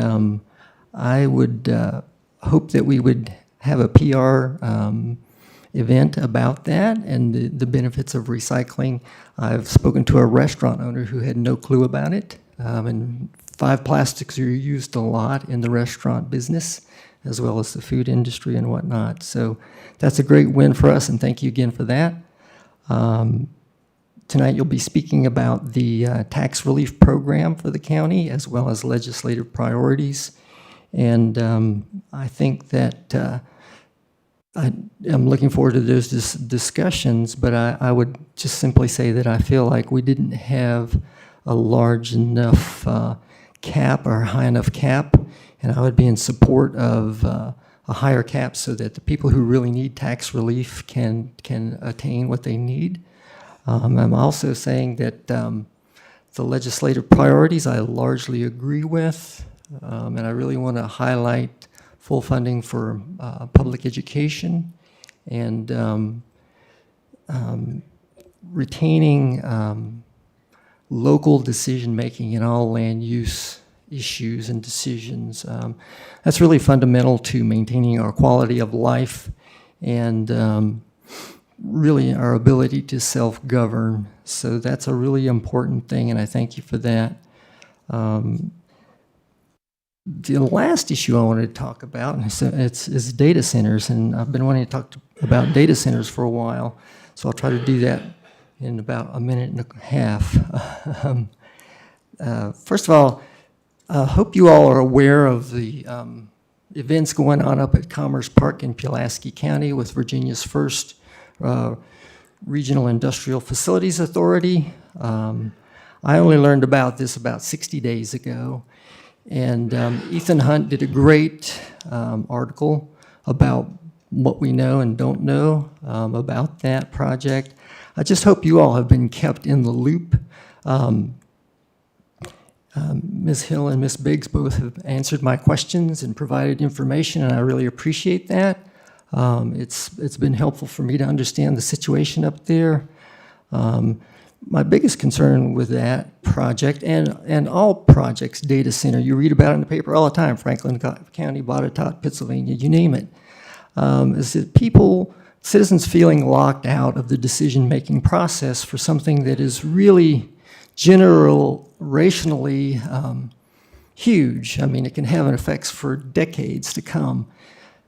Speaker 15: I would hope that we would have a PR event about that and the benefits of recycling. I've spoken to a restaurant owner who had no clue about it, and 5 plastics are used a lot in the restaurant business, as well as the food industry and whatnot. So that's a great win for us, and thank you again for that. Tonight you'll be speaking about the tax relief program for the county, as well as legislative priorities. And I think that I'm looking forward to those discussions, but I would just simply say that I feel like we didn't have a large enough cap or high enough cap, and I would be in support of a higher cap so that the people who really need tax relief can attain what they need. I'm also saying that the legislative priorities I largely agree with, and I really want to highlight full funding for public education and retaining local decision-making in all land use issues and decisions. That's really fundamental to maintaining our quality of life and really our ability to self-govern. So that's a really important thing, and I thank you for that. The last issue I wanted to talk about is data centers, and I've been wanting to talk about data centers for a while, so I'll try to do that in about a minute and a half. First of all, I hope you all are aware of the events going on up at Commerce Park in Pulaski County with Virginia's first Regional Industrial Facilities Authority. I only learned about this about 60 days ago. And Ethan Hunt did a great article about what we know and don't know about that project. I just hope you all have been kept in the loop. Ms. Hill and Ms. Biggs both have answered my questions and provided information, and I really appreciate that. It's been helpful for me to understand the situation up there. My biggest concern with that project, and all projects, data center, you read about it in the paper all the time, Franklin County, Botetourt, Pennsylvania, you name it, is that citizens feeling locked out of the decision-making process for something that is really generationally huge. I mean, it can have effects for decades to come.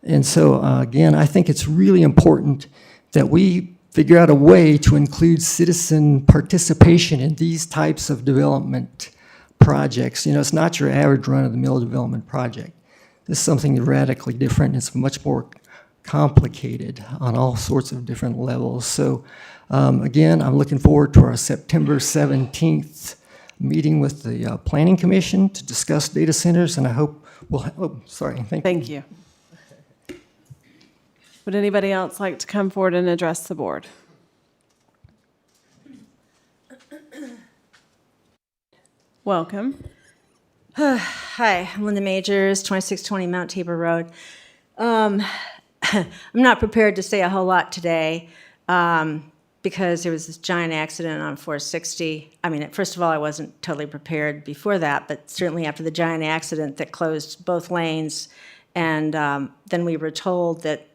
Speaker 15: And so, again, I think it's really important that we figure out a way to include citizen participation in these types of development projects. You know, it's not your average run-of-the-mill development project. This is something radically different. It's much more complicated on all sorts of different levels. So, again, I'm looking forward to our September 17th meeting with the Planning Commission to discuss data centers, and I hope we'll,
Speaker 6: Thank you. Would anybody else like to come forward and address the board? Welcome.
Speaker 16: Hi, I'm Linda Majors, 2620 Mount Tabor Road. I'm not prepared to say a whole lot today because there was this giant accident on 460. I mean, first of all, I wasn't totally prepared before that, but certainly after the giant accident that closed both lanes, and then we were told that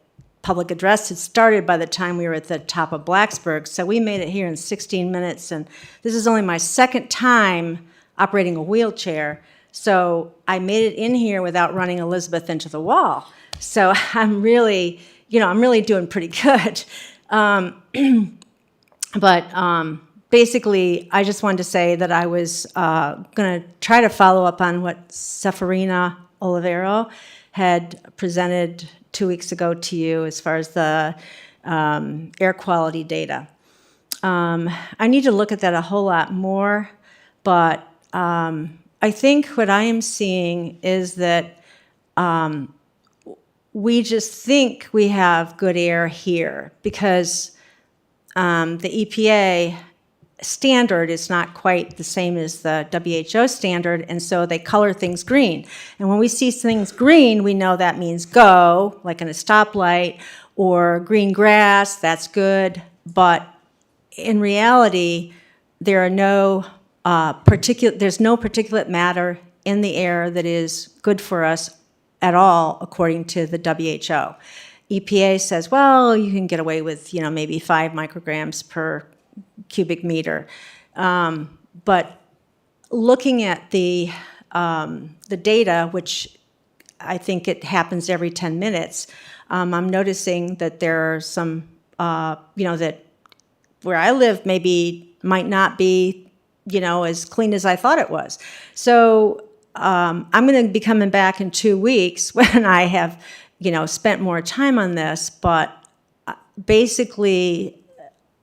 Speaker 16: public address had started by the time we were at the top of Blacksburg, so we made it here in 16 minutes, and this is only my second time operating a wheelchair, so I made it in here without running Elizabeth into the wall. So I'm really doing pretty good. But basically, I just wanted to say that I was going to try to follow up on what Seferina Olivero had presented 2 weeks ago to you as far as the air quality data. I need to look at that a whole lot more, but I think what I am seeing is that we just think we have good air here because the EPA standard is not quite the same as the WHO standard, and so they color things green. And when we see things green, we know that means go, like in a stoplight, or green grass, that's good. But in reality, there's no particulate matter in the air that is good for us at all, according to the WHO. EPA says, well, you can get away with, maybe 5 micrograms per cubic meter. But looking at the data, which I think it happens every 10 minutes, I'm noticing that there are some, that where I live might not be, as clean as I thought it was. So I'm going to be coming back in 2 weeks when I have, spent more time on this, but basically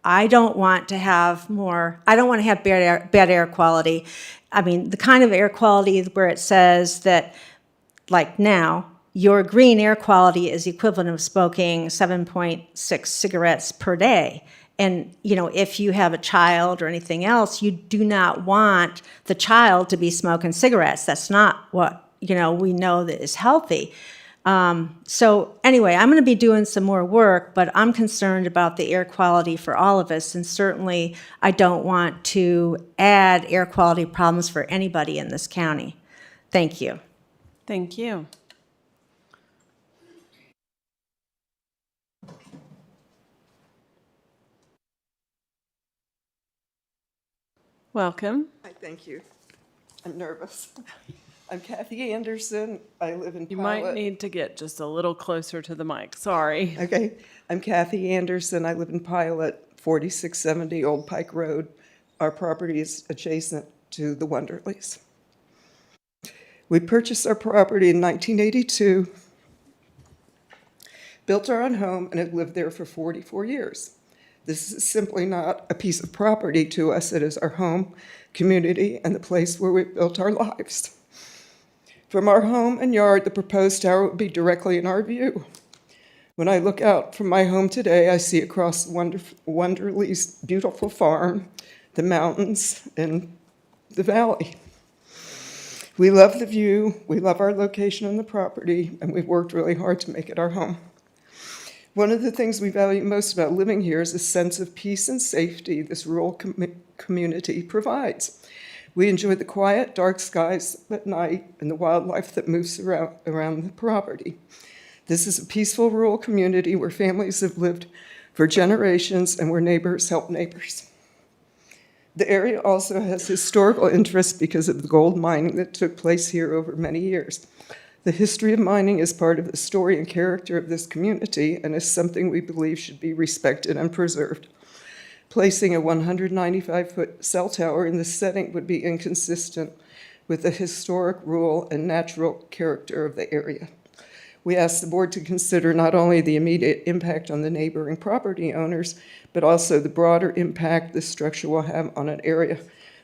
Speaker 16: I don't want to have bad air quality. I mean, the kind of air quality where it says that, like now, your green air quality is equivalent of smoking 7.6 cigarettes per day. And, if you have a child or anything else, you do not want the child to be smoking cigarettes. That's not what, we know that is healthy. So anyway, I'm going to be doing some more work, but I'm concerned about the air quality for all of us, and certainly I don't want to add air quality problems for anybody in this county. Thank you.
Speaker 6: Thank you. Welcome.
Speaker 2: Hi, thank you. I'm nervous. I'm Kathy Anderson. I live in Pilot.
Speaker 6: You might need to get just a little closer to the mic. Sorry.
Speaker 2: Okay. I'm Kathy Anderson. I live in Pilot, 4670 Old Pike Road. Our property is adjacent to the Wonderleys. We purchased our property in 1982, built our own home, and have lived there for 44 years. This is simply not a piece of property to us. It is our home, community, and the place where we built our lives. From our home and yard, the proposed tower would be directly in our view. When I look out from my home today, I see across Wonderly's beautiful farm, the mountains, and the valley. We love the view, we love our location on the property, and we've worked really hard to make it our home. One of the things we value most about living here is a sense of peace and safety this rural community provides. We enjoy the quiet, dark skies at night and the wildlife that moves around the property. This is a peaceful rural community where families have lived for generations and where neighbors help neighbors. The area also has historical interest because of the gold mining that took place here over many years. The history of mining is part of the story and character of this community and is something we believe should be respected and preserved. Placing a 195-foot cell tower in this setting would be inconsistent with the historic, rural, and natural character of the area. We ask the board to consider not only the immediate impact on the neighboring property owners, but also the broader impact this structure will have on an area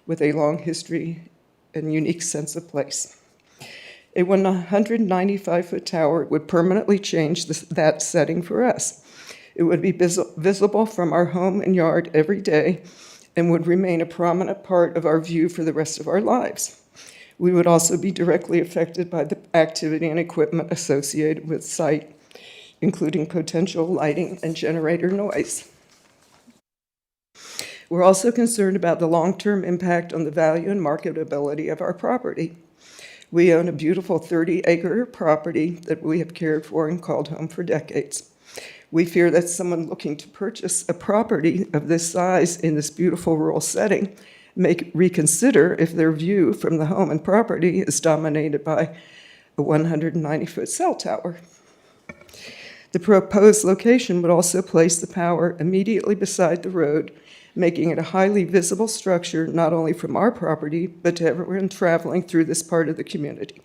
Speaker 2: with a long history and unique sense of place. A 195-foot tower would permanently change that setting for us. It would be visible from our home and yard every day and would remain a prominent part of our view for the rest of our lives. We would also be directly affected by the activity and equipment associated with the site, including potential lighting and generator noise. We're also concerned about the long-term impact on the value and marketability of our property. We own a beautiful 30-acre property that we have cared for and called home for decades. We fear that someone looking to purchase a property of this size in this beautiful rural setting may reconsider if their view from the home and property is dominated by a 190-foot cell tower. The proposed location would also place the power immediately beside the road, making it a highly visible structure not only from our property, but to everyone traveling through this part of the community.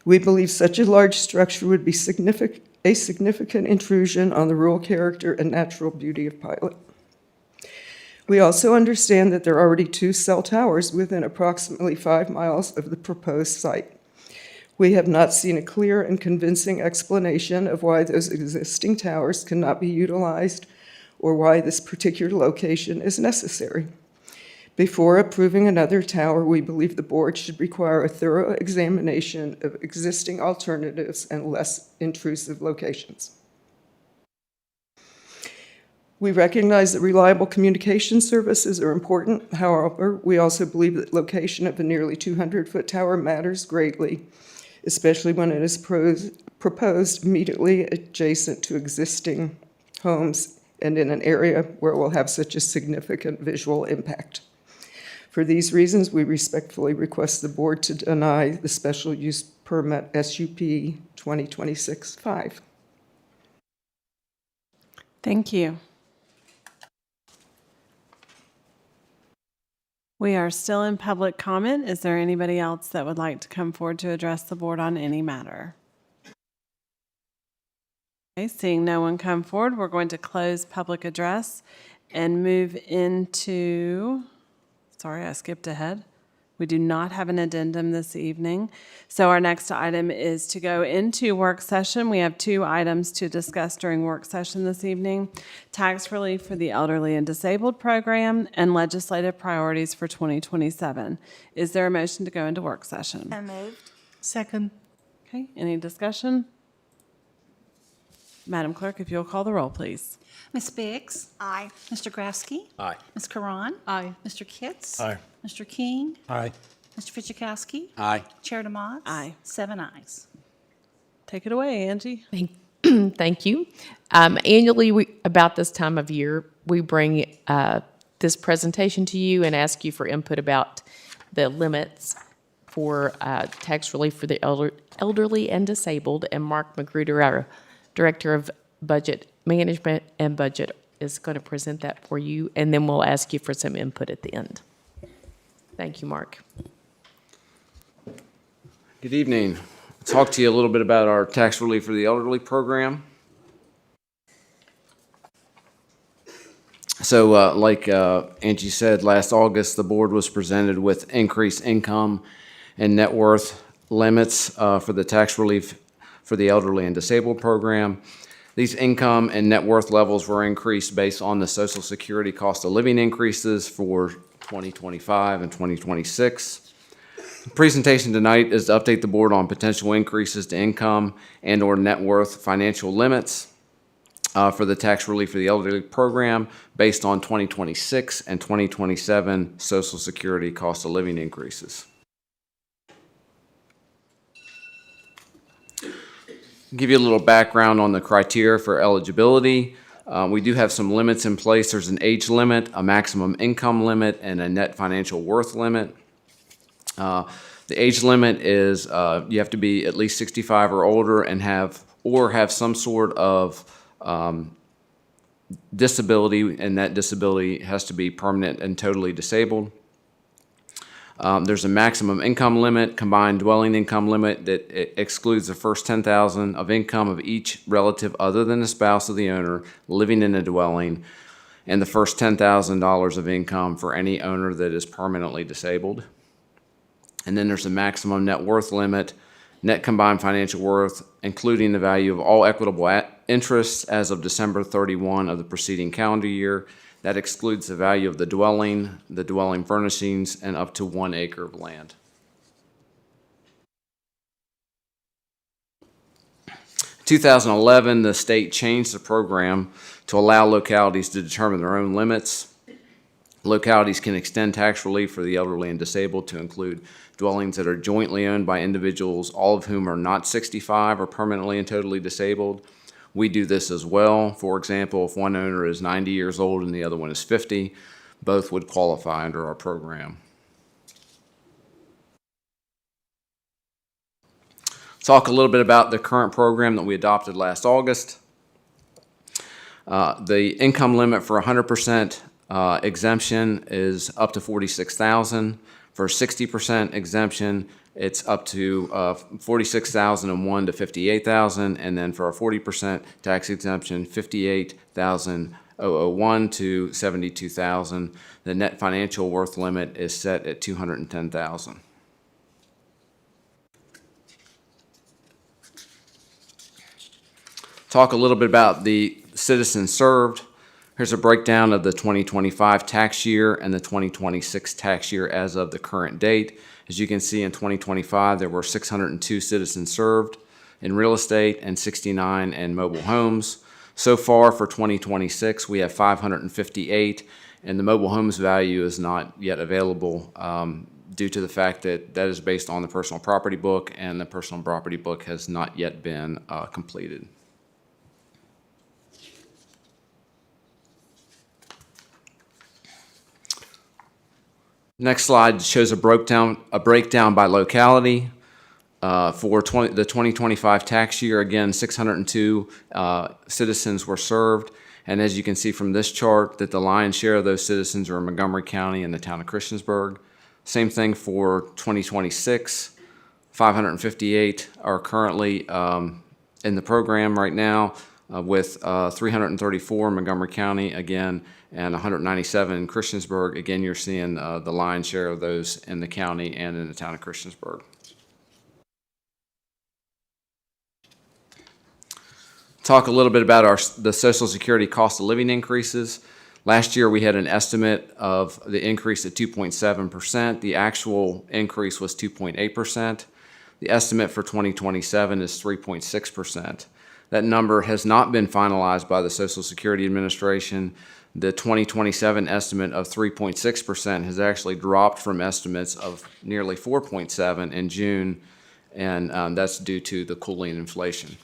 Speaker 2: We believe such a large structure would be a significant intrusion on the rural character and natural beauty of Pilot. We also understand that there are already 2 cell towers within approximately 5 miles of the proposed site. We have not seen a clear and convincing explanation of why those existing towers cannot be utilized or why this particular location is necessary. Before approving another tower, we believe the board should require a thorough examination of existing alternatives and less intrusive locations. We recognize that reliable communication services are important. However, we also believe that location of a nearly 200-foot tower matters greatly, especially when it is proposed immediately adjacent to existing homes and in an area where it will have such a significant visual impact. For these reasons, we respectfully request the board to deny the special use permit SUP 2026-5.
Speaker 6: Thank you. We are still in public comment. Is there anybody else that would like to come forward to address the board on any matter? Okay, seeing no one come forward, we're going to close public address and move into, sorry, I skipped ahead. We do not have an addendum this evening. So our next item is to go into work session. We have 2 items to discuss during work session this evening: tax relief for the elderly and disabled program and legislative priorities for 2027. Is there a motion to go into work session?
Speaker 5: So moved.
Speaker 3: Second.
Speaker 6: Okay, any discussion? Madam Clerk, if you'll call the roll, please.
Speaker 3: Ms. Biggs?
Speaker 5: Aye.
Speaker 3: Mr. Grasky?
Speaker 4: Aye.
Speaker 3: Ms. Karan?
Speaker 13: Aye.
Speaker 3: Mr. Kitts?
Speaker 4: Aye.
Speaker 3: Mr. King?
Speaker 4: Aye.
Speaker 3: Mr. Fidzikowski?
Speaker 1: Aye.
Speaker 3: Chair DeMott?
Speaker 6: Aye.
Speaker 3: 7 ayes.
Speaker 6: Take it away, Angie.
Speaker 7: Thank you. Annually, about this time of year, we bring this presentation to you and ask you for input about the limits for tax relief for the elderly and disabled. And Mark Magruder, our Director of Budget Management and Budget, is going to present that for you, and then we'll ask you for some input at the end. Thank you, Mark.
Speaker 1: Good evening. I'll talk to you a little bit about our tax relief for the elderly program. So like Angie said, last August, the board was presented with increased income and net worth limits for the tax relief for the elderly and disabled program. These income and net worth levels were increased based on the Social Security cost of living increases for 2025 and 2026. The presentation tonight is to update the board on potential increases to income and/or net worth financial limits for the tax relief for the elderly program based on 2026 and 2027 Social Security cost of living increases. Give you a little background on the criteria for eligibility. We do have some limits in place. There's an age limit, a maximum income limit, and a net financial worth limit. The age limit is you have to be at least 65 or older and have some sort of disability, and that disability has to be permanent and totally disabled. There's a maximum income limit, combined dwelling income limit that excludes the first $10,000 of income of each relative other than the spouse of the owner living in a dwelling, and the first $10,000 of income for any owner that is permanently disabled. And then there's a maximum net worth limit, net combined financial worth, including the value of all equitable interests as of December 31 of the preceding calendar year. That excludes the value of the dwelling furnishings, and up to 1 acre of land. In 2011, the state changed the program to allow localities to determine their own limits. Localities can extend tax relief for the elderly and disabled to include dwellings that are jointly owned by individuals, all of whom are not 65 or permanently and totally disabled. We do this as well. For example, if one owner is 90 years old and the other one is 50, both would qualify under our program. Talk a little bit about the current program that we adopted last August. The income limit for 100% exemption is up to $46,000. For 60% exemption, it's up to $46,001 to $58,000, and then for a 40% tax exemption, $58,001 to $72,000. The net financial worth limit is set at $210,000. Talk a little bit about the citizens served. Here's a breakdown of the 2025 tax year and the 2026 tax year as of the current date. As you can see, in 2025, there were 602 citizens served in real estate and 69 in mobile homes. So far for 2026, we have 558, and the mobile homes value is not yet available due to the fact that that is based on the personal property book, and the personal property book has not yet been completed. Next slide shows a breakdown by locality. For the 2025 tax year, again, 602 citizens were served. And as you can see from this chart, that the lion's share of those citizens are in Montgomery County and the town of Christiansburg. Same thing for 2026. 558 are currently in the program right now, with 334 in Montgomery County, again, and 197 in Christiansburg. Again, you're seeing the lion's share of those in the county and in the town of Christiansburg. Talk a little bit about the Social Security cost of living increases. Last year, we had an estimate of the increase at 2.7%. The actual increase was 2.8%. The estimate for 2027 is 3.6%. That number has not been finalized by the Social Security Administration. The 2027 estimate of 3.6% has actually dropped from estimates of nearly 4.7% in June, and that's due to the cooling inflation.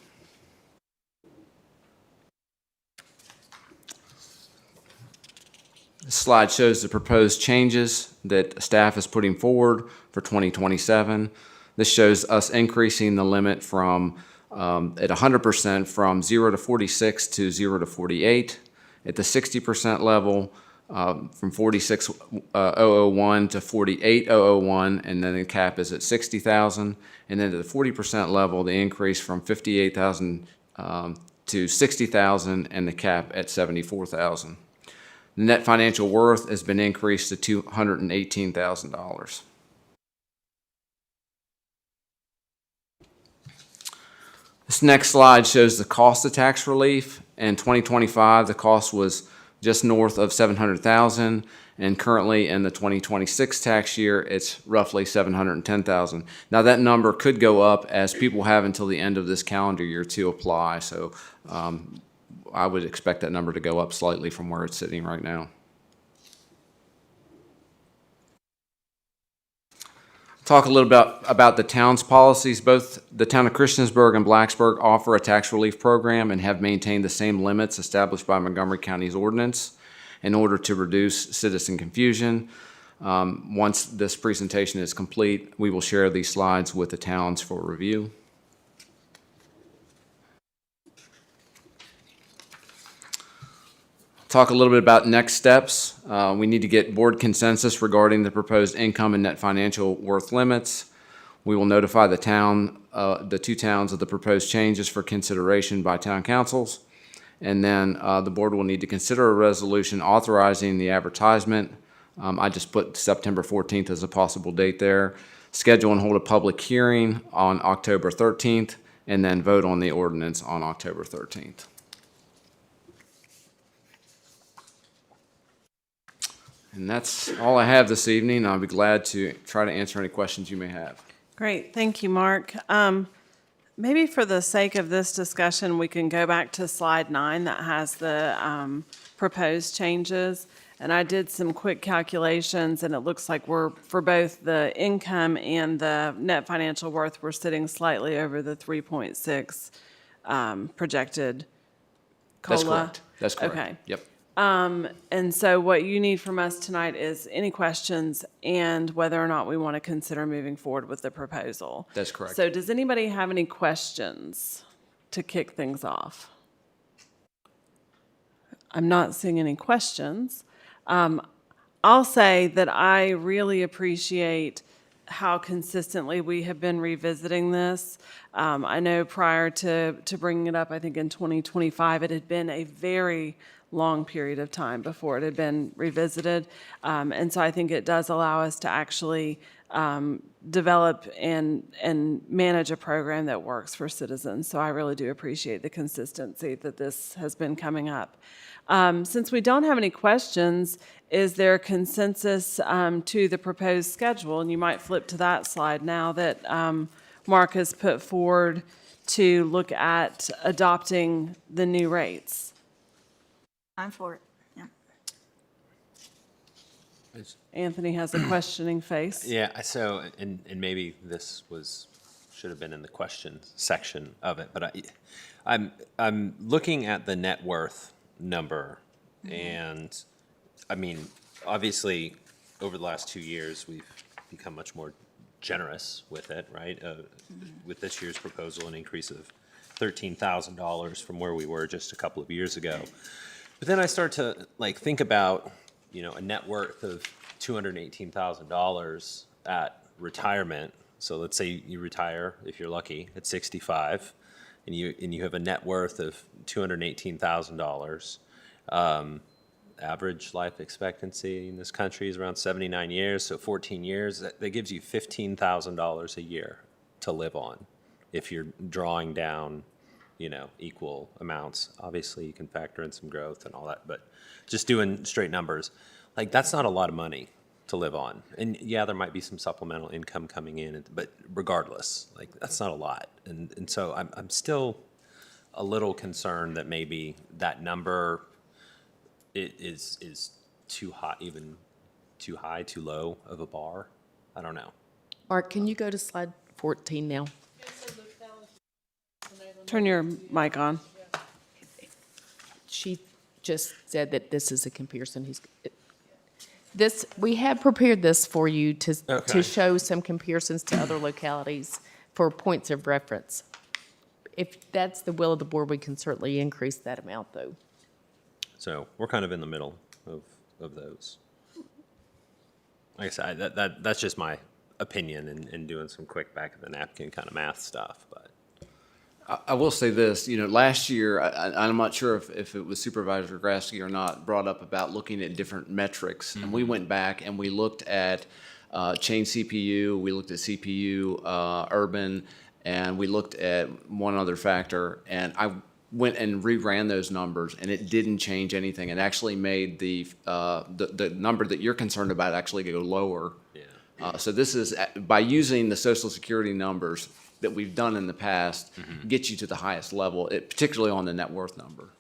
Speaker 1: This slide shows the proposed changes that staff is putting forward for 2027. This shows us increasing the limit from at 100% from 0 to 46 to 0 to 48. At the 60% level, from 46,001 to 48,001, and then the cap is at 60,000. And then at the 40% level, the increase from 58,000 to 60,000, and the cap at 74,000. The net financial worth has been increased to $218,000.
Speaker 17: This next slide shows the cost of tax relief. In 2025, the cost was just north of $700,000, and currently in the 2026 tax year, it's roughly $710,000. Now that number could go up as people have until the end of this calendar year to apply. So I would expect that number to go up slightly from where it's sitting right now. Talk a little bit about the town's policies. Both the town of Christiansburg and Blacksburg offer a tax relief program and have maintained the same limits established by Montgomery County's ordinance in order to reduce citizen confusion. Once this presentation is complete, we will share these slides with the towns for review. Talk a little bit about next steps. We need to get board consensus regarding the proposed income and net financial worth limits. We will notify the two towns of the proposed changes for consideration by town councils. And then the board will need to consider a resolution authorizing the advertisement. I just put September 14th as a possible date there. Schedule and hold a public hearing on October 13th, and then vote on the ordinance on October 13th. And that's all I have this evening. I'll be glad to try to answer any questions you may have.
Speaker 6: Great, thank you, Mark. Maybe for the sake of this discussion, we can go back to slide 9 that has the proposed changes. And I did some quick calculations, and it looks like we're, for both the income and the net financial worth, we're sitting slightly over the 3.6 projected COLA.
Speaker 17: That's correct. That's correct.
Speaker 6: Okay.
Speaker 17: Yep.
Speaker 6: And so what you need from us tonight is any questions and whether or not we want to consider moving forward with the proposal.
Speaker 17: That's correct.
Speaker 6: So does anybody have any questions to kick things off? I'm not seeing any questions. I'll say that I really appreciate how consistently we have been revisiting this. I know prior to bringing it up, I think in 2025, it had been a very long period of time before it had been revisited. And so I think it does allow us to actually develop and manage a program that works for citizens. So I really do appreciate the consistency that this has been coming up. Since we don't have any questions, is there consensus to the proposed schedule? And you might flip to that slide now that Mark has put forward to look at adopting the new rates.
Speaker 5: I'm for it, yeah.
Speaker 6: Anthony has a questioning face.
Speaker 4: Yeah, so, and maybe this should have been in the question section of it, but I'm looking at the net worth number, and I mean, obviously, over the last 2 years, we've become much more generous with it, right? With this year's proposal, an increase of $13,000 from where we were just a couple of years ago. But then I start to think about, a net worth of $218,000 at retirement. So let's say you retire, if you're lucky, at 65, and you have a net worth of $218,000. Average life expectancy in this country is around 79 years, so 14 years. That gives you $15,000 a year to live on if you're drawing down equal amounts. Obviously, you can factor in some growth and all that, but just doing straight numbers, that's not a lot of money to live on. And yeah, there might be some supplemental income coming in, but regardless, that's not a lot. And so I'm still a little concerned that maybe that number is too high, too low of a bar. I don't know.
Speaker 7: Mark, can you go to slide 14 now?
Speaker 6: Turn your mic on.
Speaker 7: She just said that this is a comparison. We have prepared this for you to show some comparisons to other localities for points of reference. If that's the will of the board, we can certainly increase that amount, though.
Speaker 4: So we're kind of in the middle of those. Like I said, that's just my opinion and doing some quick back of the napkin kind of math stuff, but.
Speaker 17: I will say this, last year, I'm not sure if it was Supervisor Grasky or not, brought up about looking at different metrics. And we went back and we looked at chain CPU, we looked at CPU, urban, and we looked at one other factor, and I went and reran those numbers, and it didn't change anything. It actually made the number that you're concerned about actually go lower. Yeah. So this is, by using the Social Security numbers that we've done in the past, get you to the highest level, particularly on the net worth number.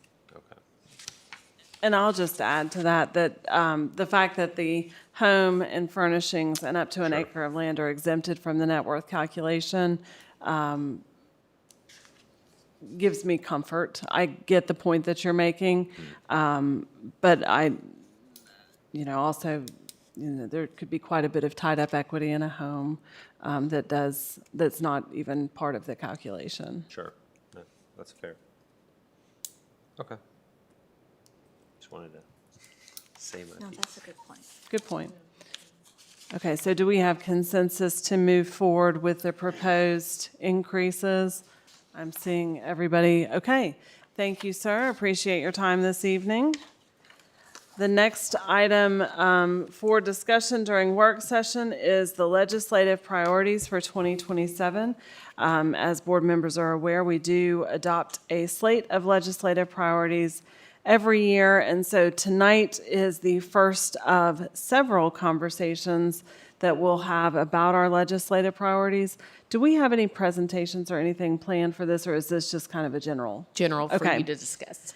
Speaker 6: And I'll just add to that, the fact that the home and furnishings and up to an acre of land are exempted from the net worth calculation gives me comfort. I get the point that you're making, but also, there could be quite a bit of tied up equity in a home that's not even part of the calculation.
Speaker 4: Sure. No, that's fair. Okay. Just wanted to say my
Speaker 5: No,
Speaker 4: piece.
Speaker 5: that's a good point.
Speaker 6: Good point. Okay, so do we have consensus to move forward with the proposed increases? I'm seeing everybody. Okay, thank you, sir. Appreciate your time this evening. The next item for discussion during work session is the legislative priorities for 2027. As board members are aware, we do adopt a slate of legislative priorities every year, and so tonight is the first of several conversations that we'll have about our legislative priorities. Do we have any presentations or anything planned for this, or is this just kind of a general?
Speaker 7: General for
Speaker 6: Okay.
Speaker 7: you to discuss.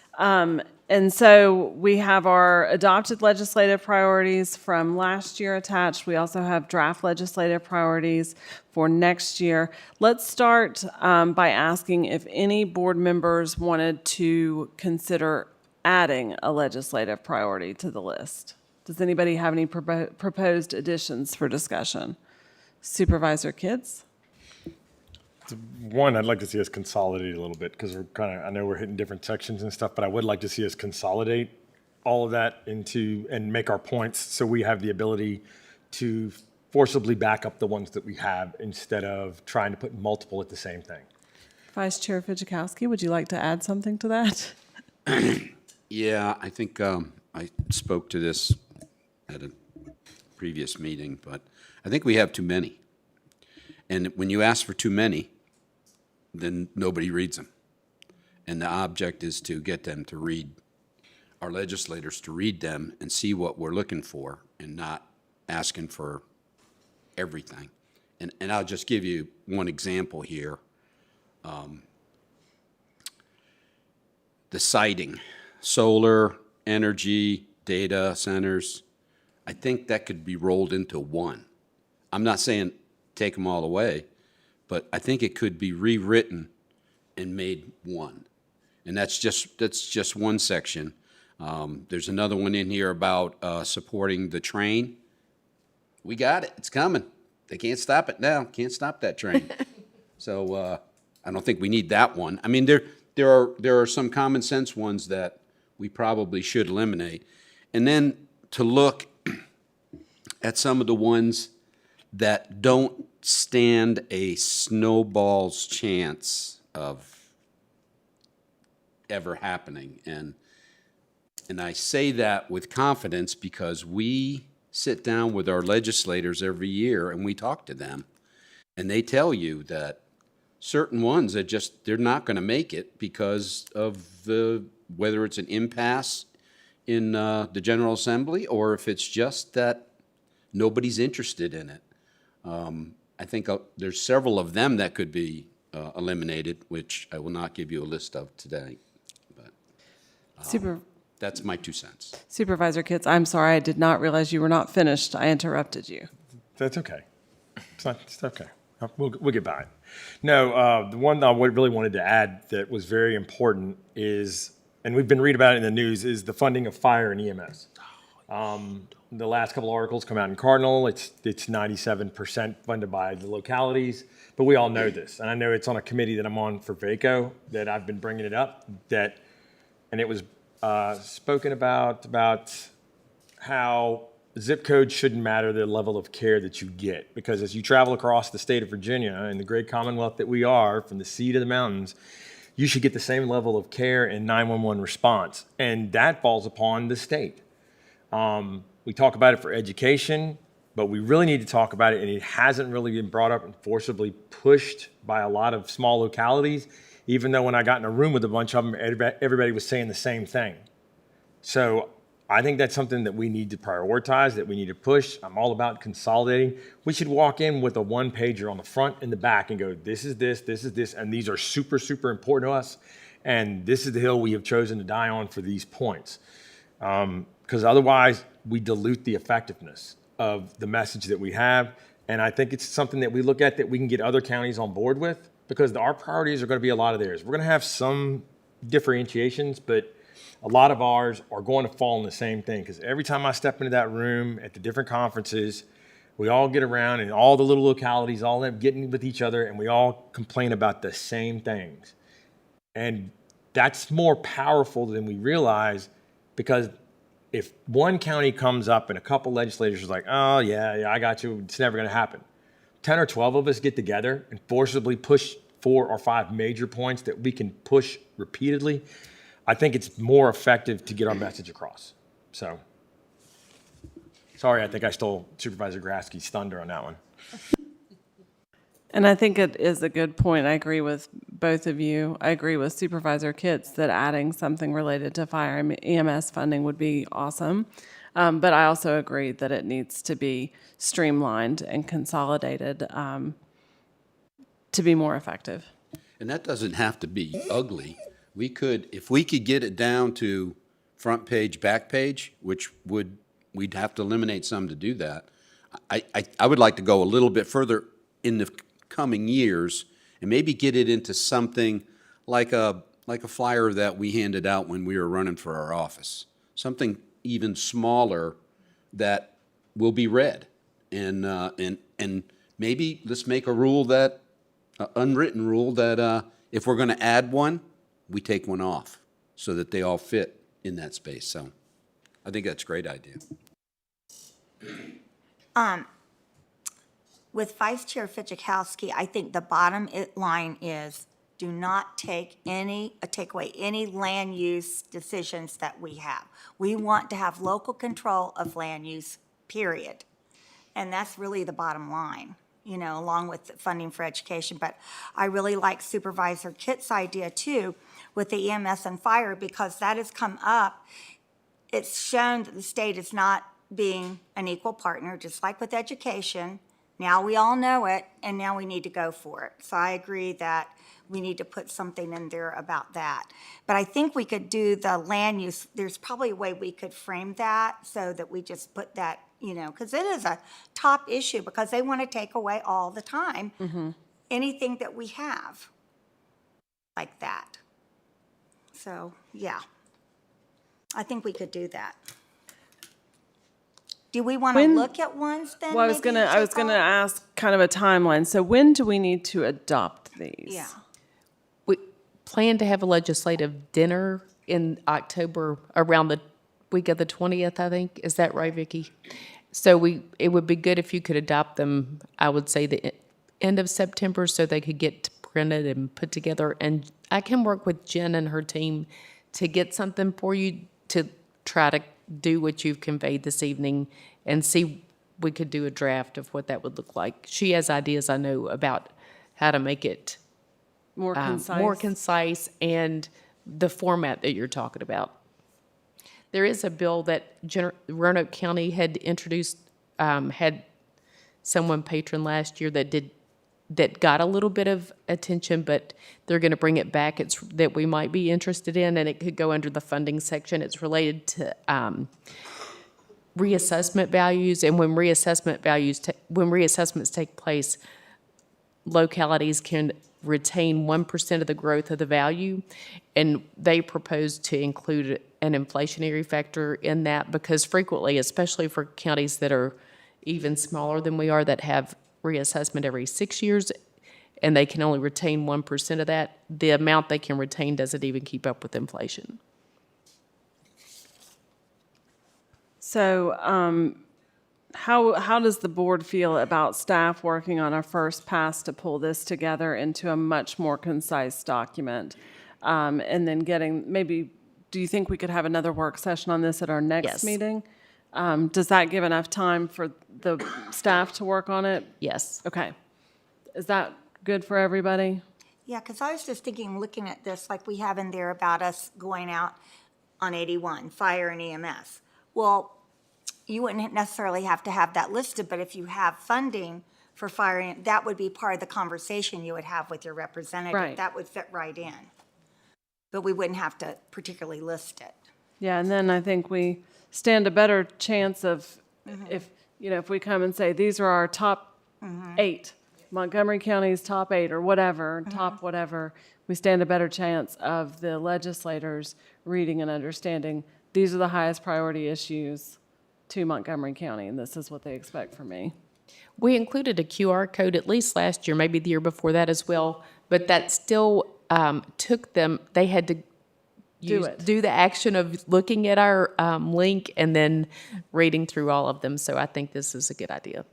Speaker 6: And so we have our adopted legislative priorities from last year attached. We also have draft legislative priorities for next year. Let's start by asking if any board members wanted to consider adding a legislative priority to the list. Does anybody have any proposed additions for discussion? Supervisor Kids?
Speaker 18: One, I'd like to see us consolidate a little bit because I know we're hitting different sections and stuff, but I would like to see us consolidate all of that into and make our points so we have the ability to forcibly back up the ones that we have instead of trying to put multiple at the same thing.
Speaker 6: Vice Chair Fidzikowski, would you like to add something to that?
Speaker 1: Yeah, I think I spoke to this at a previous meeting, but I think we have too many. And when you ask for too many, then nobody reads them. And the object is to get them to read, our legislators to read them and see what we're looking for and not asking for everything. And I'll just give you one example here. The citing, solar, energy, data centers, I think that could be rolled into one. I'm not saying take them all away, but I think it could be rewritten and made one. And that's just one section. There's another one in here about supporting the train. We got it. It's coming. They can't stop it now. Can't stop that train. So I don't think we need that one. I mean, there are some common sense ones that we probably should eliminate. And then to look at some of the ones that don't stand a snowball's chance of ever happening. And I say that with confidence because we sit down with our legislators every year and we talk to them. And they tell you that certain ones that they're not going to make it because of whether it's an impasse in the General Assembly or if it's just that nobody's interested in it. I think there's several of them that could be eliminated, which I will not give you a list of today. But that's my 2 cents.
Speaker 6: Supervisor Kitts, I'm sorry, I did not realize you were not finished. I interrupted you.
Speaker 18: That's okay. It's okay. We'll get by it. No, the one I really wanted to add that was very important is, and we've been reading about it in the news, is the funding of fire and EMS. The last couple articles come out in Cardinal. It's 97% funded by the localities, but we all know this. And I know it's on a committee that I'm on for VACO that I've been bringing it up, and it was spoken about how zip code shouldn't matter the level of care that you get, because as you travel across the state of Virginia and the great Commonwealth that we are, from the sea to the mountains, you should get the same level of care and 911 response, and that falls upon the state. We talk about it for education, but we really need to talk about it, and it hasn't really been brought up and forcibly pushed by a lot of small localities, even though when I got in a room with a bunch of them, everybody was saying the same thing. So I think that's something that we need to prioritize, that we need to push. I'm all about consolidating. We should walk in with a one-pager on the front and the back and go, this is this, and these are super, super important to us, and this is the hill we have chosen to die on for these points. Because otherwise, we dilute the effectiveness of the message that we have, and I think it's something that we look at that we can get other counties on board with, because our priorities are going to be a lot of theirs. We're going to have some differentiations, but a lot of ours are going to fall in the same thing, because every time I step into that room at the different conferences, we all get around and all the little localities all end up getting with each other, and we all complain about the same things. And that's more powerful than we realize, because if one county comes up and a couple legislators are like, oh, yeah, I got you, it's never going to happen. 10 or 12 of us get together and forcibly push 4 or 5 major points that we can push repeatedly. I think it's more effective to get our message across. So, sorry, I think I stole Supervisor Grasky's thunder on that one.
Speaker 6: And I think it is a good point. I agree with both of you. I agree with Supervisor Kitts that adding something related to fire and EMS funding would be awesome. But I also agree that it needs to be streamlined and consolidated to be more effective.
Speaker 1: And that doesn't have to be ugly. We could, if we could get it down to front page, back page, which we'd have to eliminate some to do that. I would like to go a little bit further in the coming years and maybe get it into something like a flyer that we handed out when we were running for our office. Something even smaller that will be read. And maybe let's make a rule that, unwritten rule that if we're going to add one, we take one off so that they all fit in that space. So I think that's a great idea.
Speaker 5: With Vice Chair Fidzikowski, I think the bottom line is do not take away any land use decisions that we have. We want to have local control of land use, period. And that's really the bottom line, along with funding for education. But I really like Supervisor Kitt's idea too with the EMS and fire, because that has come up. It's shown that the state is not being an equal partner, just like with education. Now we all know it, and now we need to go for it. So I agree that we need to put something in there about that. But I think we could do the land use. There's probably a way we could frame that so that we just put that, because it is a top issue, because they want to take away all the time anything that we have like that. So, yeah, I think we could do that. Do we want to look at ones then?
Speaker 6: Well, I was gonna ask kind of a timeline. So when do we need to adopt these?
Speaker 5: Yeah.
Speaker 7: We plan to have a legislative dinner in October around the week of the 20th, I think. Is that right, Vicki? So it would be good if you could adopt them, I would say the end of September, so they could get printed and put together. And I can work with Jen and her team to get something for you to try to do what you've conveyed this evening and see we could do a draft of what that would look like. She has ideas, I know, about how to make it
Speaker 6: More
Speaker 7: concise and the format that you're talking about. There is a bill that Roanoke County had introduced, had someone patron last year that got a little bit of attention, but they're going to bring it back. It's that we might be interested in, and it could go under the funding section. It's related to reassessment values, and when reassessments take place, localities can retain 1% of the growth of the value, and they propose to include an inflationary factor in that, because frequently, especially for counties that are even smaller than we are, that have reassessment every 6 years, and they can only retain 1% of that, the amount they can retain doesn't even keep up with inflation.
Speaker 6: So how does the board feel about staff working on a first pass to pull this together into a much more concise document? And then do you think we could have another work session on this at our next meeting? Does that give enough time for the staff to work on it?
Speaker 7: Yes.
Speaker 6: Okay. Is that good for everybody?
Speaker 5: Yeah, because I was just thinking, looking at this, like we have in there about us going out on 81, fire and EMS. Well, you wouldn't necessarily have to have that listed, but if you have funding for fire, that would be part of the conversation you would have with your representative.
Speaker 6: Right.
Speaker 5: That would fit right in. But we wouldn't have to particularly list it.
Speaker 6: Yeah, and then I think we stand a better chance of, if we come and say, these are our top 8, Montgomery County's top 8 or whatever, top whatever, we stand a better chance of the legislators reading and understanding, these are the highest priority issues to Montgomery County, and this is what they expect from me.
Speaker 7: We included a QR code at least last year, maybe the year before that as well, but that still took them, they had to do the action of looking at our link and then reading through all of them. So I think this is a good idea.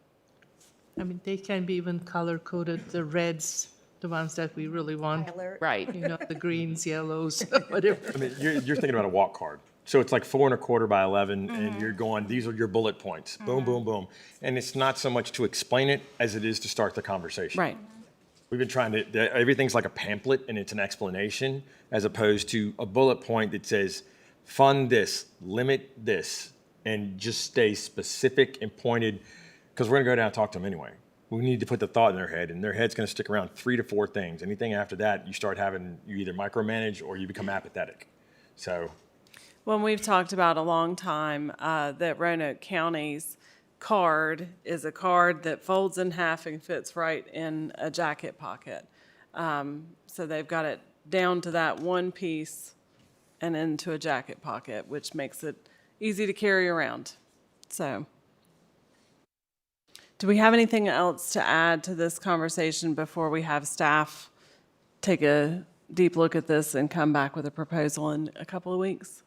Speaker 19: I mean, they can be even color-coded, the reds, the ones that we really want.
Speaker 7: Right.
Speaker 19: You know, the greens, yellows, whatever.
Speaker 18: I mean, you're thinking about a walk card. So it's like 4 1/4 by 11, and you're going, these are your bullet points. Boom, boom, boom. And it's not so much to explain it as it is to start the conversation.
Speaker 6: Right.
Speaker 18: We've been trying to, everything's like a pamphlet and it's an explanation as opposed to a bullet point that says, fund this, limit this, and just stay specific and pointed, because we're going to go down and talk to them anyway. We need to put the thought in their head, and their head's going to stick around 3 to 4 things. Anything after that, you start having, you either micromanage or you become apathetic. So.
Speaker 6: Well, we've talked about a long time that Roanoke County's card is a card that folds in half and fits right in a jacket pocket. So they've got it down to that one piece and into a jacket pocket, which makes it easy to carry around. So, do we have anything else to add to this conversation before we have staff take a deep look at this and come back with a proposal in a couple of weeks?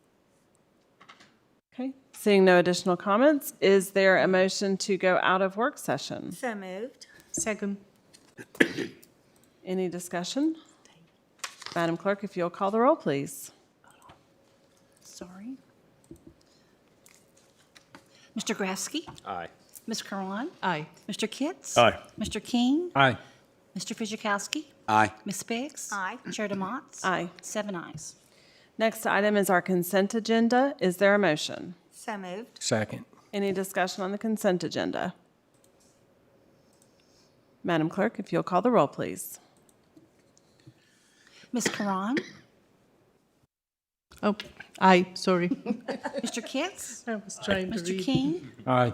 Speaker 6: Okay, seeing no additional comments, is there a motion to go out of work session?
Speaker 5: So moved.
Speaker 19: Second.
Speaker 6: Any discussion? Madam Clerk, if you'll call the roll, please.
Speaker 3: Sorry. Mr. Grasky?
Speaker 4: Aye.
Speaker 3: Ms. Karan?
Speaker 19: Aye.
Speaker 3: Mr. Kitts?
Speaker 18: Aye.
Speaker 3: Mr. King?
Speaker 9: Aye.
Speaker 3: Mr. Fizikowski?
Speaker 1: Aye.
Speaker 3: Ms. Biggs?
Speaker 5: Aye.
Speaker 3: Chair DeMotts?
Speaker 6: Aye.
Speaker 3: 7 ayes.
Speaker 6: Next item is our consent agenda. Is there a motion?
Speaker 5: So moved.
Speaker 9: Second.
Speaker 6: Any discussion on the consent agenda? Madam Clerk, if you'll call the roll, please.
Speaker 3: Ms. Karan?
Speaker 19: Oh, aye, sorry.
Speaker 3: Mr. Kitts?
Speaker 19: I was trying to
Speaker 3: Mr.
Speaker 19: read.
Speaker 3: King?
Speaker 9: Aye.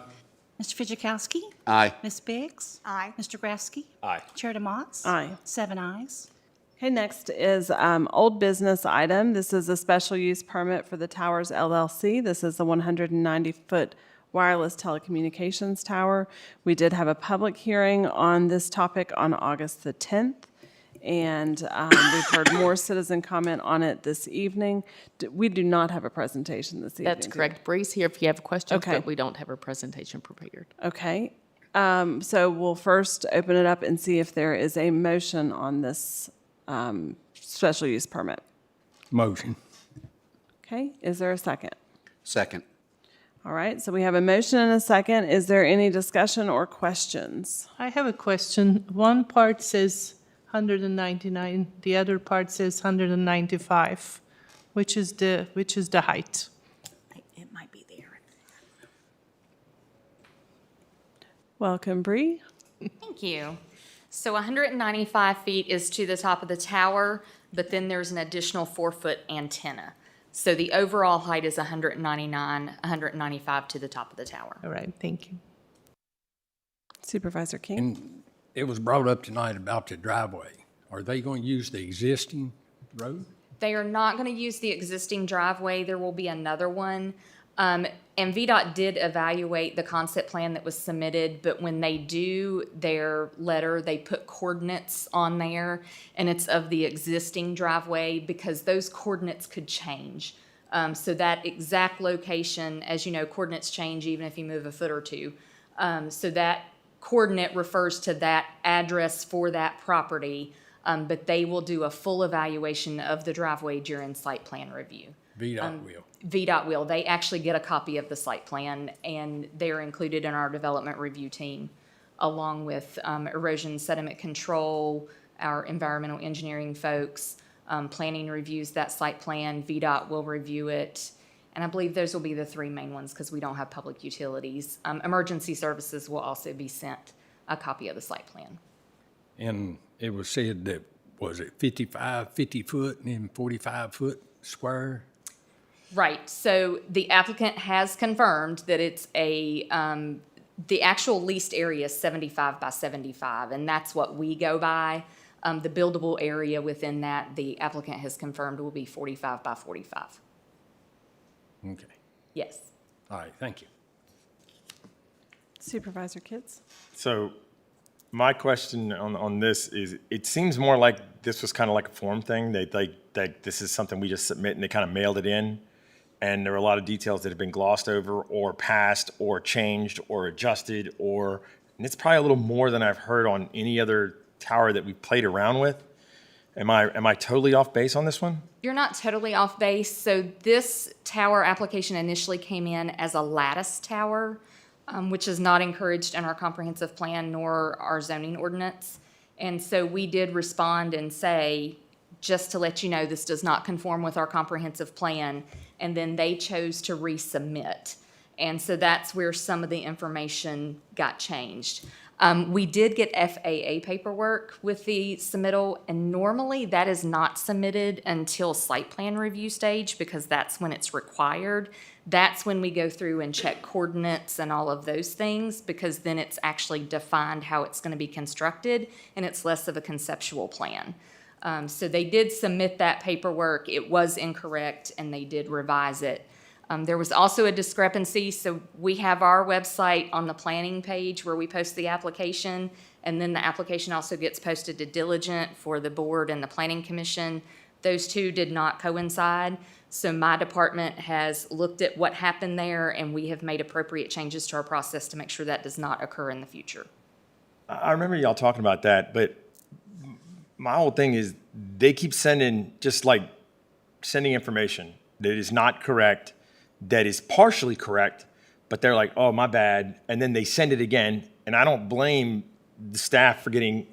Speaker 3: Mr. Fizikowski?
Speaker 1: Aye.
Speaker 3: Ms. Biggs?
Speaker 5: Aye.
Speaker 3: Mr. Grasky?
Speaker 4: Aye.
Speaker 3: Chair DeMotts?
Speaker 6: Aye.
Speaker 3: 7 ayes.
Speaker 6: Okay, next is old business item. This is a special use permit for the Towers LLC. This is the 190-foot wireless telecommunications tower. We did have a public hearing on this topic on August the 10th, and we've heard more citizen comment on it this evening. We do not have a presentation this evening.
Speaker 7: That's correct. Bree's here if you have questions,
Speaker 6: Okay.
Speaker 7: but we don't have a presentation prepared.
Speaker 6: Okay, so we'll first open it up and see if there is a motion on this special use permit.
Speaker 9: Motion.
Speaker 6: Okay, is there a second?
Speaker 1: Second.
Speaker 6: All right, so we have a motion and a second. Is there any discussion or questions?
Speaker 19: I have a question. One part says 199, the other part says 195. Which is the height?
Speaker 3: It might be there.
Speaker 6: Welcome, Bree.
Speaker 20: Thank you. So 195 feet is to the top of the tower, but then there's an additional 4-foot antenna. So the overall height is 195 to the top of the tower.
Speaker 19: All right, thank you.
Speaker 6: Supervisor King.
Speaker 21: And it was brought up tonight about the driveway. Are they going to use the existing road?
Speaker 20: They are not going to use the existing driveway. There will be another one. And VDOT did evaluate the concept plan that was submitted, but when they do their letter, they put coordinates on there, and it's of the existing driveway because those coordinates could change. So that exact location, as you know, coordinates change even if you move a foot or two. So that coordinate refers to that address for that property, but they will do a full evaluation of the driveway during site plan review.
Speaker 21: VDOT will.
Speaker 20: VDOT will. They actually get a copy of the site plan, and they're included in our development review team, along with erosion sediment control, our environmental engineering folks. Planning reviews that site plan, VDOT will review it, and I believe those will be the three main ones because we don't have public utilities. Emergency services will also be sent a copy of the site plan.
Speaker 21: And it was said that, was it 50 foot and then 45 foot square?
Speaker 20: Right, so the applicant has confirmed that it's the actual leased area is 75 by 75, and that's what we go by. The buildable area within that, the applicant has confirmed will be 45 by 45.
Speaker 21: Okay.
Speaker 20: Yes.
Speaker 21: All right, thank you.
Speaker 6: Supervisor Kitts?
Speaker 18: So my question on this is, it seems more like this was kind of like a form thing. Like this is something we just submit and they kind of mailed it in. And there were a lot of details that have been glossed over or passed or changed or adjusted and it's probably a little more than I've heard on any other tower that we've played around with. Am I totally off base on this one?
Speaker 20: You're not totally off base. So this tower application initially came in as a lattice tower, which is not encouraged in our comprehensive plan nor our zoning ordinance. And so we did respond and say, just to let you know, this does not conform with our comprehensive plan. And then they chose to resubmit. And so that's where some of the information got changed. We did get FAA paperwork with the submittal, and normally that is not submitted until site plan review stage because that's when it's required. That's when we go through and check coordinates and all of those things, because then it's actually defined how it's going to be constructed and it's less of a conceptual plan. So they did submit that paperwork. It was incorrect and they did revise it. There was also a discrepancy. So we have our website on the planning page where we post the application, and then the application also gets posted to Diligent for the board and the planning commission. Those two did not coincide. So my department has looked at what happened there, and we have made appropriate changes to our process to make sure that does not occur in the future.
Speaker 18: I remember y'all talking about that, but my whole thing is they keep sending information that is not correct, that is partially correct, but they're like, oh, my bad. And then they send it again. And I don't blame the staff for getting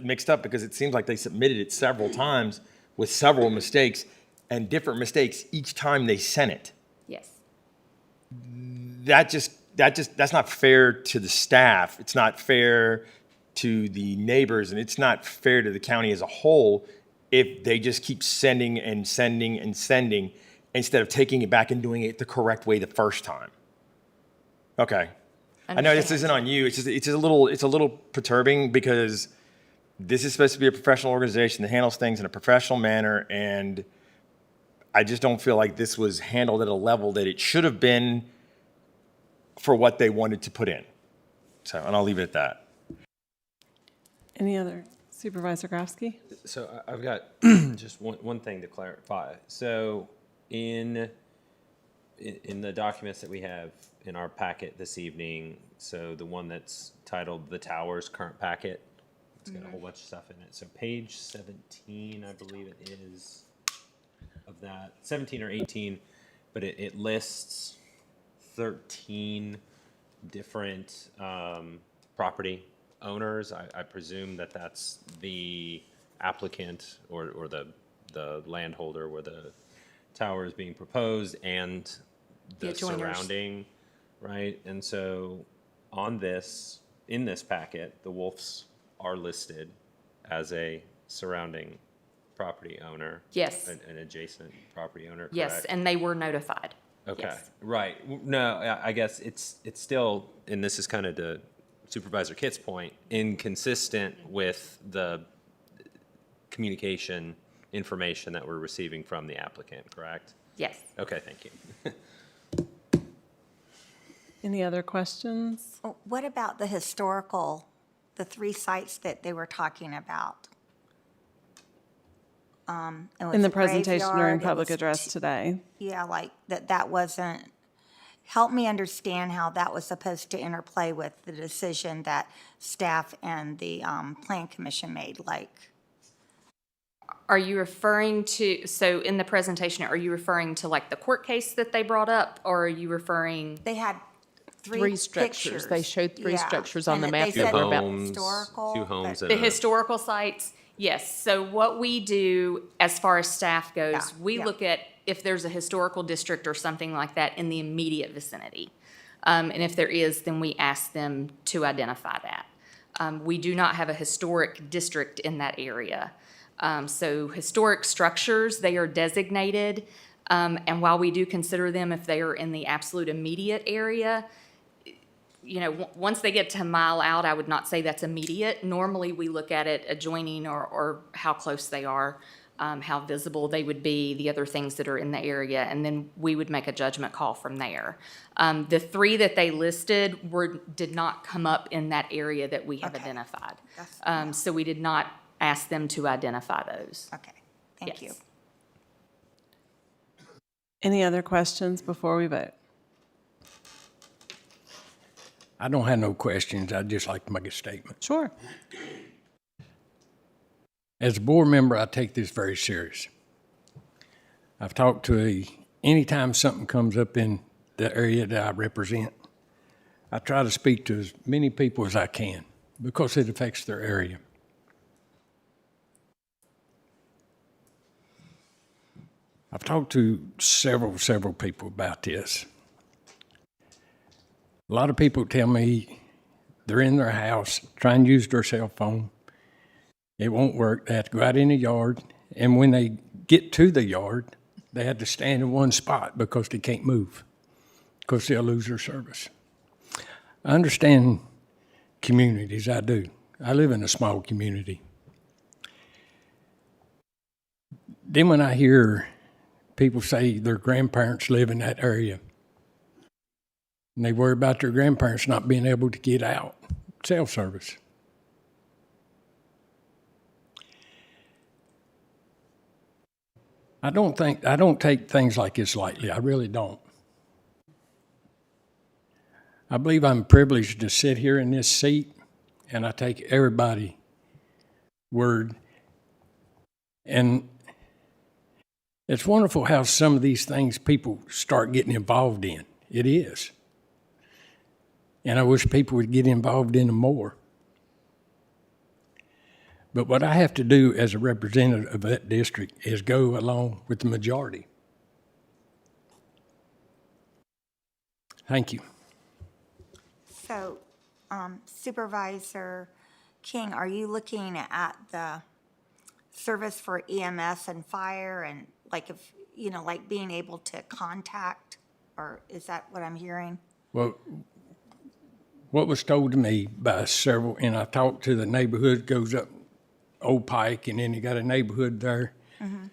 Speaker 18: mixed up because it seems like they submitted it several times with several mistakes and different mistakes each time they sent it.
Speaker 20: Yes.
Speaker 18: That's not fair to the staff. It's not fair to the neighbors, and it's not fair to the county as a whole if they just keep sending and sending and sending instead of taking it back and doing it the correct way the first time. Okay. I know this isn't on you. It's a little perturbing because this is supposed to be a professional organization that handles things in a professional manner, and I just don't feel like this was handled at a level that it should have been for what they wanted to put in. So, and I'll leave it at that.
Speaker 6: Any other? Supervisor Grafsky?
Speaker 4: So I've got just one thing to clarify. So in the documents that we have in our packet this evening, so the one that's titled The Towers Current Packet, it's got a whole bunch of stuff in it. So page 17, I believe it is, of that, 17 or 18, but it lists 13 different property owners. I presume that's the applicant or the landholder where the tower is being proposed and the surrounding, right? And so in this packet, the Wolfs are listed as a surrounding property owner.
Speaker 20: Yes.
Speaker 4: An adjacent property owner, correct?
Speaker 20: Yes, and they were notified.
Speaker 4: Okay,
Speaker 20: Yes.
Speaker 4: right. No, I guess it's still, and this is kind of to Supervisor Kitt's point, inconsistent with the communication information that we're receiving from the applicant, correct?
Speaker 20: Yes.
Speaker 4: Okay, thank you.
Speaker 6: Any other questions?
Speaker 5: Oh, what about the the 3 sites that they were talking about?
Speaker 6: In the presentation or in
Speaker 5: graveyard,
Speaker 6: public address today?
Speaker 5: Yeah, like that wasn't, help me understand how that was supposed to interplay with the decision that staff and the Plan Commission made, like.
Speaker 20: Are you referring to, so in the presentation, are you referring to like the court case that they brought up, or are you referring?
Speaker 5: They had
Speaker 7: Three structures. They showed three
Speaker 5: Yeah.
Speaker 7: structures on
Speaker 5: And
Speaker 7: the
Speaker 5: they
Speaker 7: map
Speaker 5: said
Speaker 7: that were about.
Speaker 5: historical,
Speaker 4: Two homes
Speaker 5: but-
Speaker 4: and
Speaker 20: The historical sites, yes. So what we do as far as staff goes,
Speaker 5: Yeah,
Speaker 20: we
Speaker 5: yeah.
Speaker 20: look at if there's a historical district or something like that in the immediate vicinity. And if there is, then we ask them to identify that. We do not have a historic district in that area. So historic structures, they are designated. And while we do consider them if they are in the absolute immediate area, you know, once they get to mile out, I would not say that's immediate. Normally, we look at it adjoining or how close they are, how visible they would be, the other things that are in the area, and then we would make a judgment call from there. The three that they listed did not come up in that area that we have identified. So we did not ask them to identify those.
Speaker 5: Okay, thank you.
Speaker 6: Any other questions before we vote?
Speaker 21: I don't have no questions. I'd just like to make a statement.
Speaker 6: Sure.
Speaker 21: As a board member, I take this very serious. I've talked to anytime something comes up in the area that I represent, I try to speak to as many people as I can because it affects their area. I've talked to several people about this. A lot of people tell me they're in their house trying to use their cell phone. It won't work. They have to go out in the yard. And when they get to the yard, they have to stand in one spot because they can't move, because they'll lose their service. I understand communities, I do. I live in a small community. Then when I hear people say their grandparents live in that area, and they worry about their grandparents not being able to get out, cell service. I don't take things like this lightly. I really don't. I believe I'm privileged to sit here in this seat, and I take everybody's word. And it's wonderful how some of these things people start getting involved in. It is. And I wish people would get involved in them more. But what I have to do as a representative of that district is go along with the majority. Thank you.
Speaker 5: So Supervisor King, are you looking at the service for EMS and fire and like if, you know, like being able to contact, or is that what I'm hearing?
Speaker 21: Well, what was told to me by several, and I talked to the neighborhood, goes up Old Pike, and then you got a neighborhood there.
Speaker 5: Mm-hmm.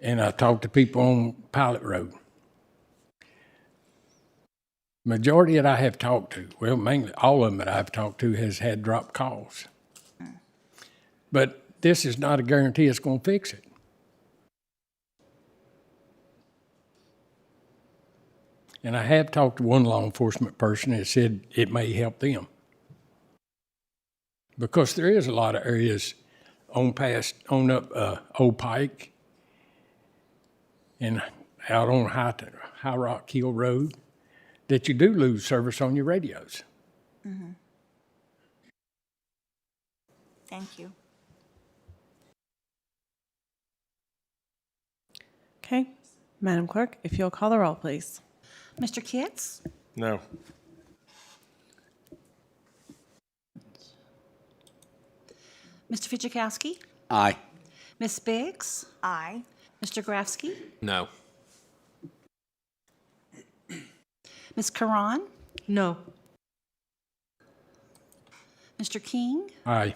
Speaker 21: And I talked to people on Pilot Road. Majority that I have talked to, well, mainly all of them that I've talked to has had dropped calls. But this is not a guarantee it's going to fix it. And I have talked to one law enforcement person that said it may help them. Because there is a lot of areas on up Old Pike and out on High Rock Hill Road that you do lose service on your radios.
Speaker 5: Mm-hmm. Thank you.
Speaker 6: Okay. Madam Clerk, if you'll call the roll, please.
Speaker 3: Mr. Kitts?
Speaker 18: No.
Speaker 3: Mr. Fidzikowski?
Speaker 1: Aye.
Speaker 3: Ms. Biggs?
Speaker 5: Aye.
Speaker 3: Mr. Grafsky?
Speaker 4: No.
Speaker 3: Ms. Karan?
Speaker 13: No.
Speaker 3: Mr. King?
Speaker 21: Aye.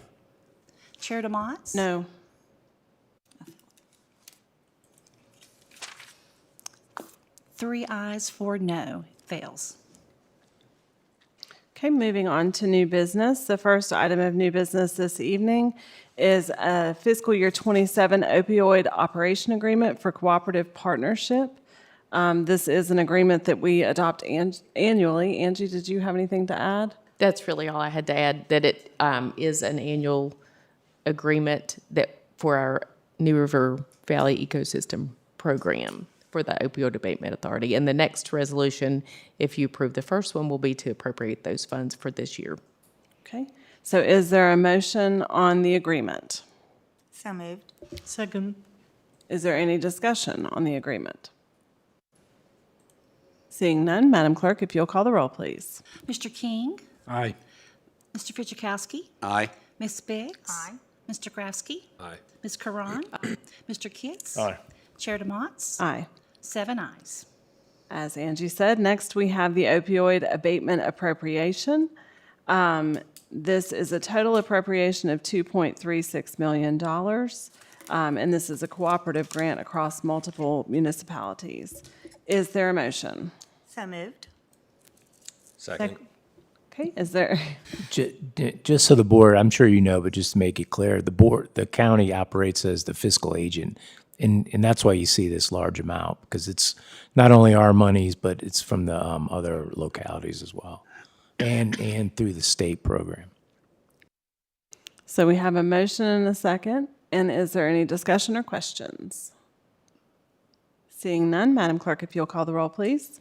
Speaker 3: Chair DeMotts?
Speaker 6: No.
Speaker 3: Three ayes, 4 no. Fails.
Speaker 6: Okay, moving on to new business. The first item of new business this evening is a fiscal year 27 opioid operation agreement for cooperative partnership. This is an agreement that we adopt annually. Angie, did you have anything to add?
Speaker 7: That's really all I had to add, that it is an annual agreement that for our New River Valley Ecosystem Program for the Opioid Abatement Authority. And the next resolution, if you approve the first one, will be to appropriate those funds for this year.
Speaker 6: Okay, so is there a motion on the agreement?
Speaker 5: So moved.
Speaker 19: Second.
Speaker 6: Is there any discussion on the agreement? Seeing none, Madam Clerk, if you'll call the roll, please.
Speaker 3: Mr. King,
Speaker 21: Aye.
Speaker 3: Mr. Fidzikowski,
Speaker 1: Aye.
Speaker 3: Ms. Biggs.
Speaker 5: Aye.
Speaker 3: Mr. Grafsky,
Speaker 4: Aye.
Speaker 3: Ms. Karan, Mr. Kitts.
Speaker 18: Aye.
Speaker 3: Chair DeMotts.
Speaker 6: Aye.
Speaker 3: 7 ayes.
Speaker 6: As Angie said, next we have the opioid abatement appropriation. This is a total appropriation of $2.36 million, and this is a cooperative grant across multiple municipalities. Is there a motion?
Speaker 5: So moved.
Speaker 4: Second.
Speaker 6: Okay, is there,
Speaker 8: Just so the board, I'm sure you know, but just to make it clear, the county operates as the fiscal agent. And that's why you see this large amount, because it's not only our monies, but it's from the other localities as well, and through the state program.
Speaker 6: so we have a motion and a second, and is there any discussion or questions? Seeing none, Madam Clerk, if you'll call the roll, please.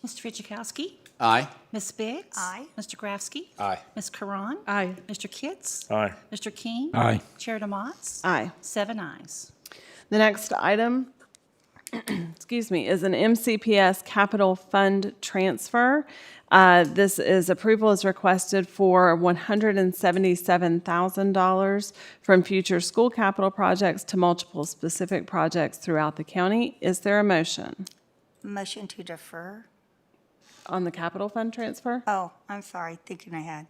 Speaker 3: Mr. Fidzikowski,
Speaker 1: Aye.
Speaker 3: Ms. Biggs.
Speaker 5: Aye.
Speaker 3: Mr. Grafsky.
Speaker 4: Aye.
Speaker 3: Ms. Karan.
Speaker 13: Aye.
Speaker 3: Mr. Kitts.
Speaker 18: Aye.
Speaker 3: Mr. King.
Speaker 21: Aye.
Speaker 3: Chair DeMotts.
Speaker 6: Aye.
Speaker 3: 7 ayes.
Speaker 6: The next item, excuse me, is an MCPS capital fund transfer. This is approval is requested for $177,000 from future school capital projects to multiple specific projects throughout the county. Is there a motion
Speaker 5: Motion to defer.
Speaker 6: on the capital fund transfer?
Speaker 5: Oh, I'm sorry, thinking ahead.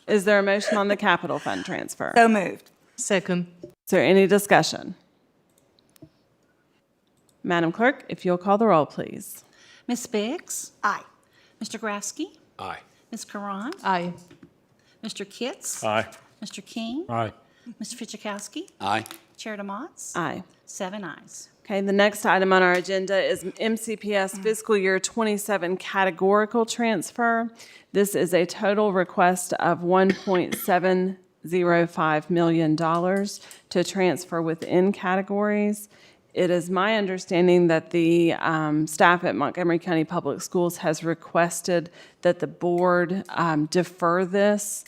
Speaker 6: Is there a motion on the capital fund transfer?
Speaker 5: So moved.
Speaker 19: Second.
Speaker 6: Is there any discussion? Madam Clerk, if you'll call the roll, please.
Speaker 3: Ms. Biggs.
Speaker 5: Aye.
Speaker 3: Mr. Grafsky.
Speaker 4: Aye.
Speaker 3: Ms. Karan.
Speaker 13: Aye.
Speaker 3: Mr. Kitts.
Speaker 18: Aye.
Speaker 3: Mr. King.
Speaker 21: Aye.
Speaker 3: Mr. Fidzikowski.
Speaker 1: Aye.
Speaker 3: Chair DeMotts.
Speaker 6: Aye.
Speaker 3: 7 ayes.
Speaker 6: Okay, the next item on our agenda is MCPS fiscal year 27 categorical transfer. This is a total request of $1.705 million to transfer within categories. It is my understanding that the staff at Montgomery County Public Schools has requested that the board defer this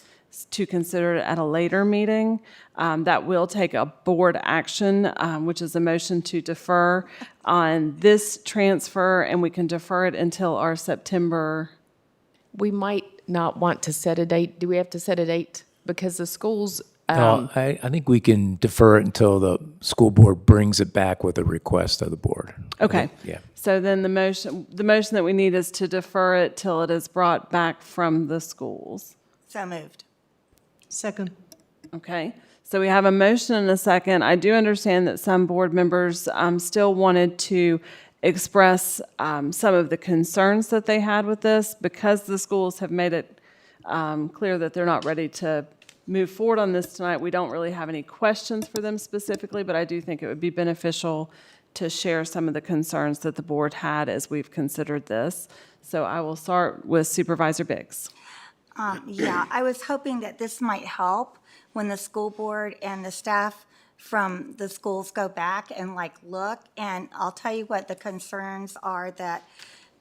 Speaker 6: to consider it at a later meeting. That will take a board action, which is a motion to defer on this transfer, and we can defer it until our September.
Speaker 7: We might not want to set a date. Do we have to set a date? Because the schools,
Speaker 8: No, I think we can defer it until the school board brings it back with a request of the board.
Speaker 6: Okay.
Speaker 8: Yeah.
Speaker 6: So then the motion that we need is to defer it till it is brought back from the schools.
Speaker 5: So moved.
Speaker 19: Second.
Speaker 6: Okay, so we have a motion and a second. I do understand that some board members still wanted to express some of the concerns that they had with this. Because the schools have made it clear that they're not ready to move forward on this tonight, we don't really have any questions for them specifically, but I do think it would be beneficial to share some of the concerns that the board had as we've considered this. So I will start with Supervisor Biggs.
Speaker 5: Yeah, I was hoping that this might help when the school board and the staff from the schools go back and look. And I'll tell you what the concerns are that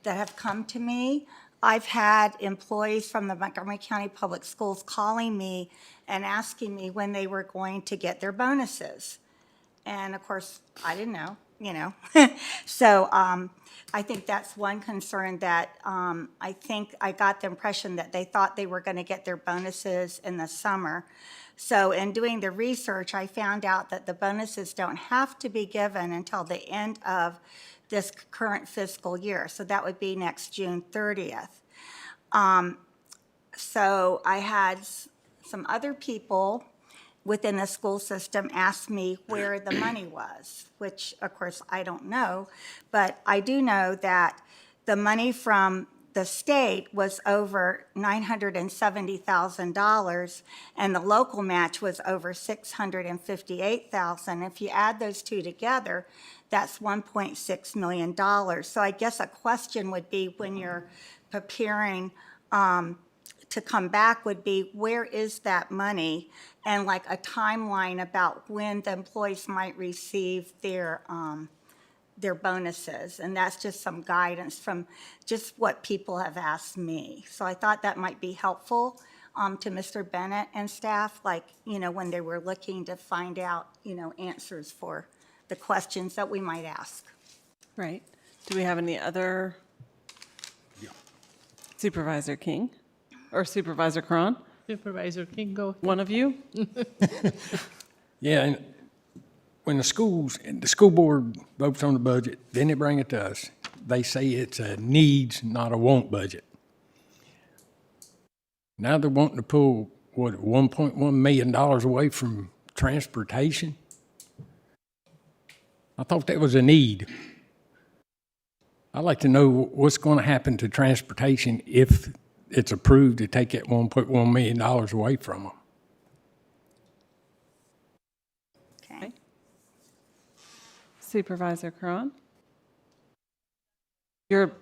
Speaker 5: have come to me. I've had employees from the Montgomery County Public Schools calling me and asking me when they were going to get their bonuses. And of course, I didn't know, So I think that's one concern that I think I got the impression that they thought they were going to get their bonuses in the summer. So in doing the research, I found out that the bonuses don't have to be given until the end of this current fiscal year. So that would be next June 30th. So I had some other people within the school system ask me where the money was, which of course I don't know, but I do know that the money from the state was over $970,000 and the local match was over $658,000. If you add those two together, that's $1.6 million. So I guess a question would be when you're preparing to come back would be, where is that money? And like a timeline about when the employees might receive their bonuses. And that's just some guidance from just what people have asked me. So I thought that might be helpful to Mr. Bennett and staff, like, when they were looking to find out, answers for the questions that we might ask.
Speaker 6: Right. Do we have any other? Supervisor King or Supervisor Cron?
Speaker 19: Supervisor King, go.
Speaker 6: One of you?
Speaker 21: Yeah, and when the school board votes on the budget, then they bring it to us. They say it's a needs, not a want budget. Now they're wanting to pull, $1.1 million away from transportation? I thought that was a need. I'd like to know what's going to happen to transportation if it's approved to take that $1.1 million away from them.
Speaker 5: Okay.
Speaker 6: Supervisor Cron? You're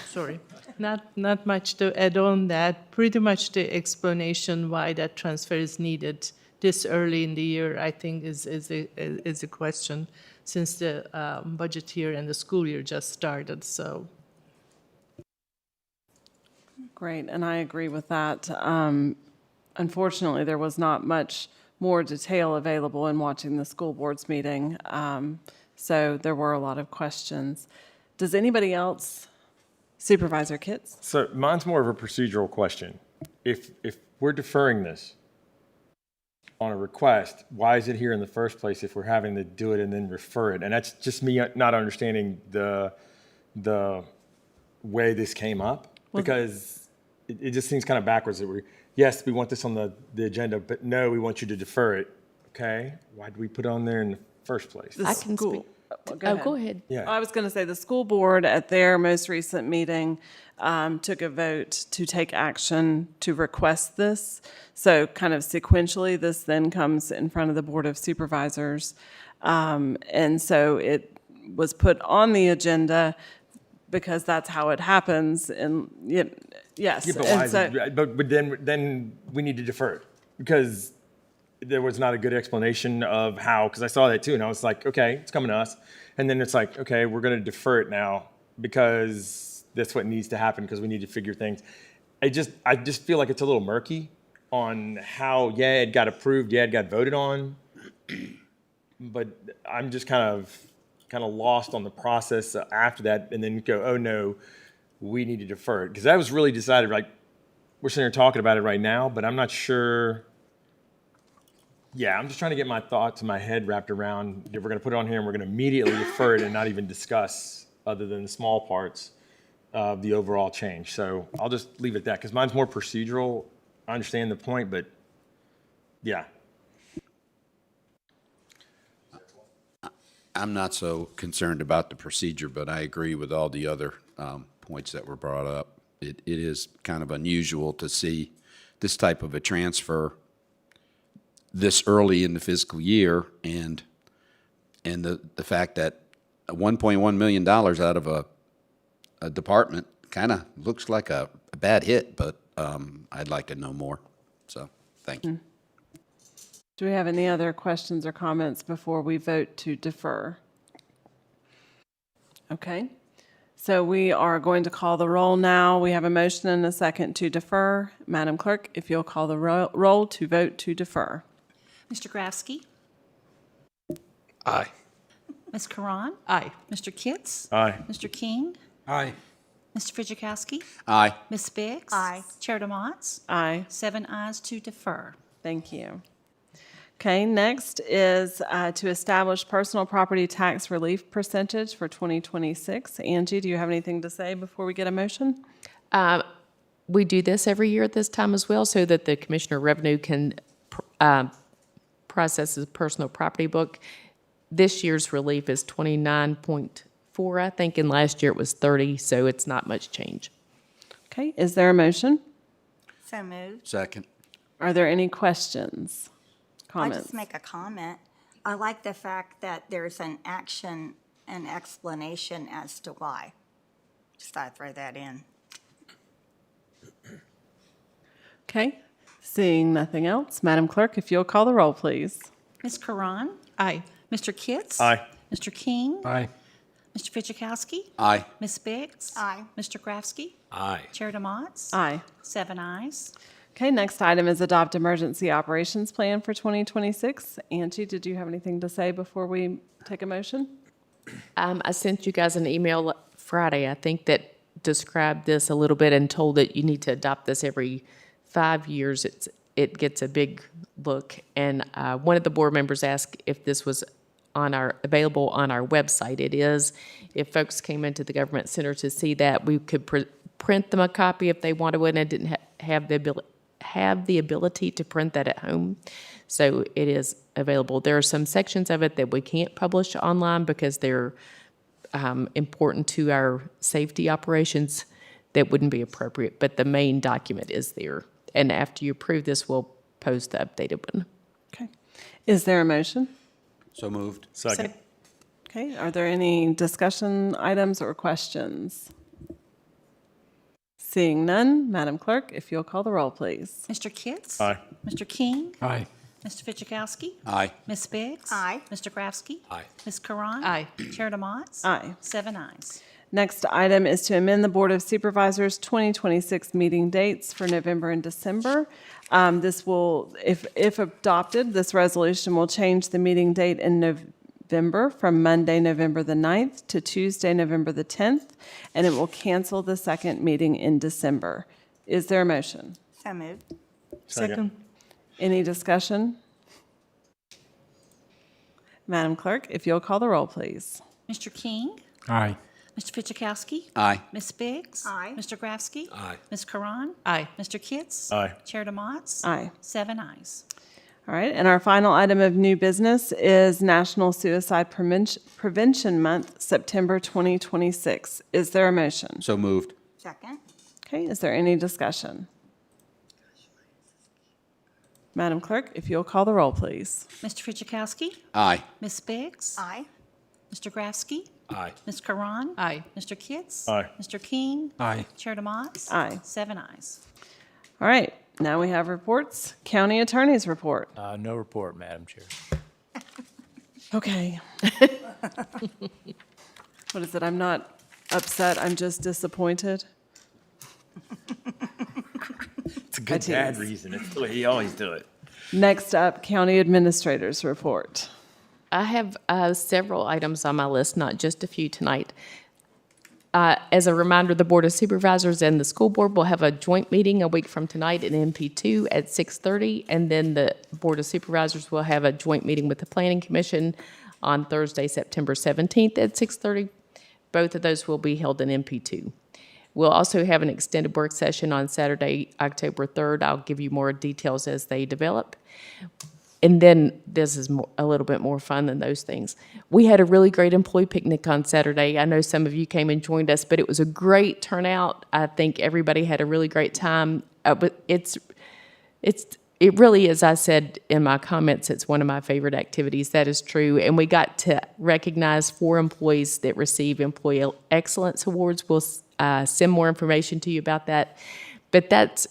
Speaker 19: Sorry, not much to add on that. Pretty much the explanation why that transfer is needed this early in the year, I think, is a question, since the budget year and the school year just started. So.
Speaker 6: great, and I agree with that. Unfortunately, there was not much more detail available in watching the school board's meeting, so there were a lot of questions. Does anybody else? Supervisor Kitts?
Speaker 18: So mine's more of a procedural question. If we're deferring this on a request, why is it here in the first place if we're having to do it and then refer it? And that's just me not understanding the way this came up, because it just seems kind of backwards that yes, we want this on the agenda, but no, we want you to defer it. Okay, why did we put it on there in the first place?
Speaker 6: I can speak.
Speaker 7: Go ahead.
Speaker 18: Yeah.
Speaker 6: I was going to say the school board at their most recent meeting took a vote to take action to request this. So kind of sequentially, this then comes in front of the Board of Supervisors. And so it was put on the agenda because that's how it happens. And yes.
Speaker 18: Yeah, but why is it, but then we need to defer it because there was not a good explanation of how, because I saw that too, and I was like, okay, it's coming to us. And then it's like, okay, we're going to defer it now because that's what needs to happen because we need to figure things. I just feel like it's a little murky on how, yeah, it got approved, yeah, it got voted on, but I'm just kind of lost on the process after that, and then go, oh no, we need to defer it. Because that was really decided, like, we're sitting here talking about it right now, but I'm not sure. Yeah, I'm just trying to get my thoughts in my head wrapped around, if we're going to put it on here and we're going to immediately defer it and not even discuss other than the small parts of the overall change. So I'll just leave it at that because mine's more procedural. I understand the point, but yeah.
Speaker 1: I'm not so concerned about the procedure, but I agree with all the other points that were brought up. It is kind of unusual to see this type of a transfer this early in the fiscal year, and the fact that $1.1 million out of a department kind of looks like a bad hit, but I'd like to know more. So thank you.
Speaker 6: Do we have any other questions or comments before we vote to defer? Okay. So we are going to call the roll now. We have a motion and a second to defer. Madam Clerk, if you'll call the roll to vote to defer.
Speaker 3: Mr. Grafsky?
Speaker 18: Aye.
Speaker 3: Ms. Karan?
Speaker 13: Aye.
Speaker 3: Mr. Kitts?
Speaker 18: Aye.
Speaker 3: Mr. King?
Speaker 21: Aye.
Speaker 3: Mr. Fidzikowski?
Speaker 1: Aye.
Speaker 3: Ms. Biggs?
Speaker 5: Aye.
Speaker 3: Chair DeMotts?
Speaker 6: Aye.
Speaker 3: 7 ayes to defer.
Speaker 6: Thank you. Okay, next is to establish personal property tax relief percentage for 2026. Angie, do you have anything to say before we get a motion?
Speaker 7: We do this every year at this time as well so that the Commissioner of Revenue can process his personal property book. This year's relief is 29.4, I think, and last year it was 30, so it's not much change.
Speaker 6: Okay, is there a motion?
Speaker 5: So moved.
Speaker 1: Second.
Speaker 6: Are there any questions,
Speaker 5: I'll
Speaker 6: comments?
Speaker 5: just make a comment. I like the fact that there's an action and explanation as to why. Just thought I'd throw that in.
Speaker 6: Okay. Seeing nothing else, Madam Clerk, if you'll call the roll, please.
Speaker 3: Ms. Karan?
Speaker 19: Aye.
Speaker 3: Mr. Kitts?
Speaker 18: Aye.
Speaker 3: Mr. King?
Speaker 21: Aye.
Speaker 3: Mr. Fidzikowski?
Speaker 1: Aye.
Speaker 3: Ms. Biggs?
Speaker 5: Aye.
Speaker 3: Mr. Grafsky?
Speaker 4: Aye.
Speaker 3: Chair DeMotts?
Speaker 6: Aye.
Speaker 3: 7 ayes.
Speaker 6: Okay, next item is adopt emergency operations plan for 2026. Angie, did you have anything to say before we take a motion?
Speaker 7: I sent you guys an email Friday, I think, that described this a little bit and told that you need to adopt this every 5 years. It gets a big look. And one of the board members asked if this was available on our website. It is. If folks came into the government center to see that, we could print them a copy if they wanted one and didn't have the ability to print that at home. So it is available. There are some sections of it that we can't publish online because they're important to our safety operations that wouldn't be appropriate, but the main document is there. And after you approve this, we'll post the updated one.
Speaker 6: Okay. Is there a motion?
Speaker 1: So moved.
Speaker 18: Second.
Speaker 6: Okay, are there any discussion items or questions? Seeing none, Madam Clerk, if you'll call the roll, please.
Speaker 3: Mr. Kitts?
Speaker 18: Aye.
Speaker 3: Mr. King?
Speaker 21: Aye.
Speaker 3: Mr. Fidzikowski?
Speaker 1: Aye.
Speaker 3: Ms. Biggs?
Speaker 5: Aye.
Speaker 3: Mr. Grafsky?
Speaker 4: Aye.
Speaker 3: Ms. Karan?
Speaker 19: Aye.
Speaker 3: Chair DeMotts?
Speaker 6: Aye.
Speaker 3: 7 ayes.
Speaker 6: Next item is to amend the Board of Supervisors 2026 meeting dates for November and December. This will, if adopted, this resolution will change the meeting date in November from Monday, November the 9th to Tuesday, November the 10th, and it will cancel the second meeting in December. Is there a motion?
Speaker 5: So moved.
Speaker 18: Second.
Speaker 6: Any discussion? Madam Clerk, if you'll call the roll, please.
Speaker 3: Mr. King?
Speaker 21: Aye.
Speaker 3: Mr. Fidzikowski?
Speaker 1: Aye.
Speaker 3: Ms. Biggs?
Speaker 5: Aye.
Speaker 3: Mr. Grafsky?
Speaker 4: Aye.
Speaker 3: Ms. Karan?
Speaker 19: Aye.
Speaker 3: Mr. Kitts?
Speaker 18: Aye.
Speaker 3: Chair DeMotts?
Speaker 6: Aye.
Speaker 3: 7 ayes.
Speaker 6: All right, and our final item of new business is National Suicide Prevention Month, September 2026. Is there a motion?
Speaker 1: So moved.
Speaker 5: Second.
Speaker 6: Okay, is there any discussion? Madam Clerk, if you'll call the roll, please.
Speaker 3: Mr. Fidzikowski?
Speaker 1: Aye.
Speaker 3: Ms. Biggs?
Speaker 5: Aye.
Speaker 3: Mr. Grafsky?
Speaker 4: Aye.
Speaker 3: Ms. Karan?
Speaker 19: Aye.
Speaker 3: Mr. Kitts?
Speaker 18: Aye.
Speaker 3: Mr. King?
Speaker 21: Aye.
Speaker 3: Chair DeMotts?
Speaker 6: Aye.
Speaker 3: 7 ayes.
Speaker 6: All right, now we have reports. County Attorney's report.
Speaker 8: No report, Madam Chair.
Speaker 6: Okay. What is it? I'm not upset, I'm just disappointed.
Speaker 18: It's a good dad reason. It's the way he always do it.
Speaker 6: Next up, County Administrator's report.
Speaker 7: I have several items on my list, not just a few tonight. As a reminder, the Board of Supervisors and the School Board will have a joint meeting a week from tonight in MP2 at 6:30, and then the Board of Supervisors will have a joint meeting with the Planning Commission on Thursday, September 17th at 6:30. Both of those will be held in MP2. We'll also have an extended work session on Saturday, October 3rd. I'll give you more details as they develop. And then this is a little bit more fun than those things. We had a really great employee picnic on Saturday. I know some of you came and joined us, but it was a great turnout. I think everybody had a really great time. But it really, as I said in my comments, it's one of my favorite activities. That is true. And we got to recognize 4 employees that receive Employee Excellence Awards. We'll send more information to you about that. But that's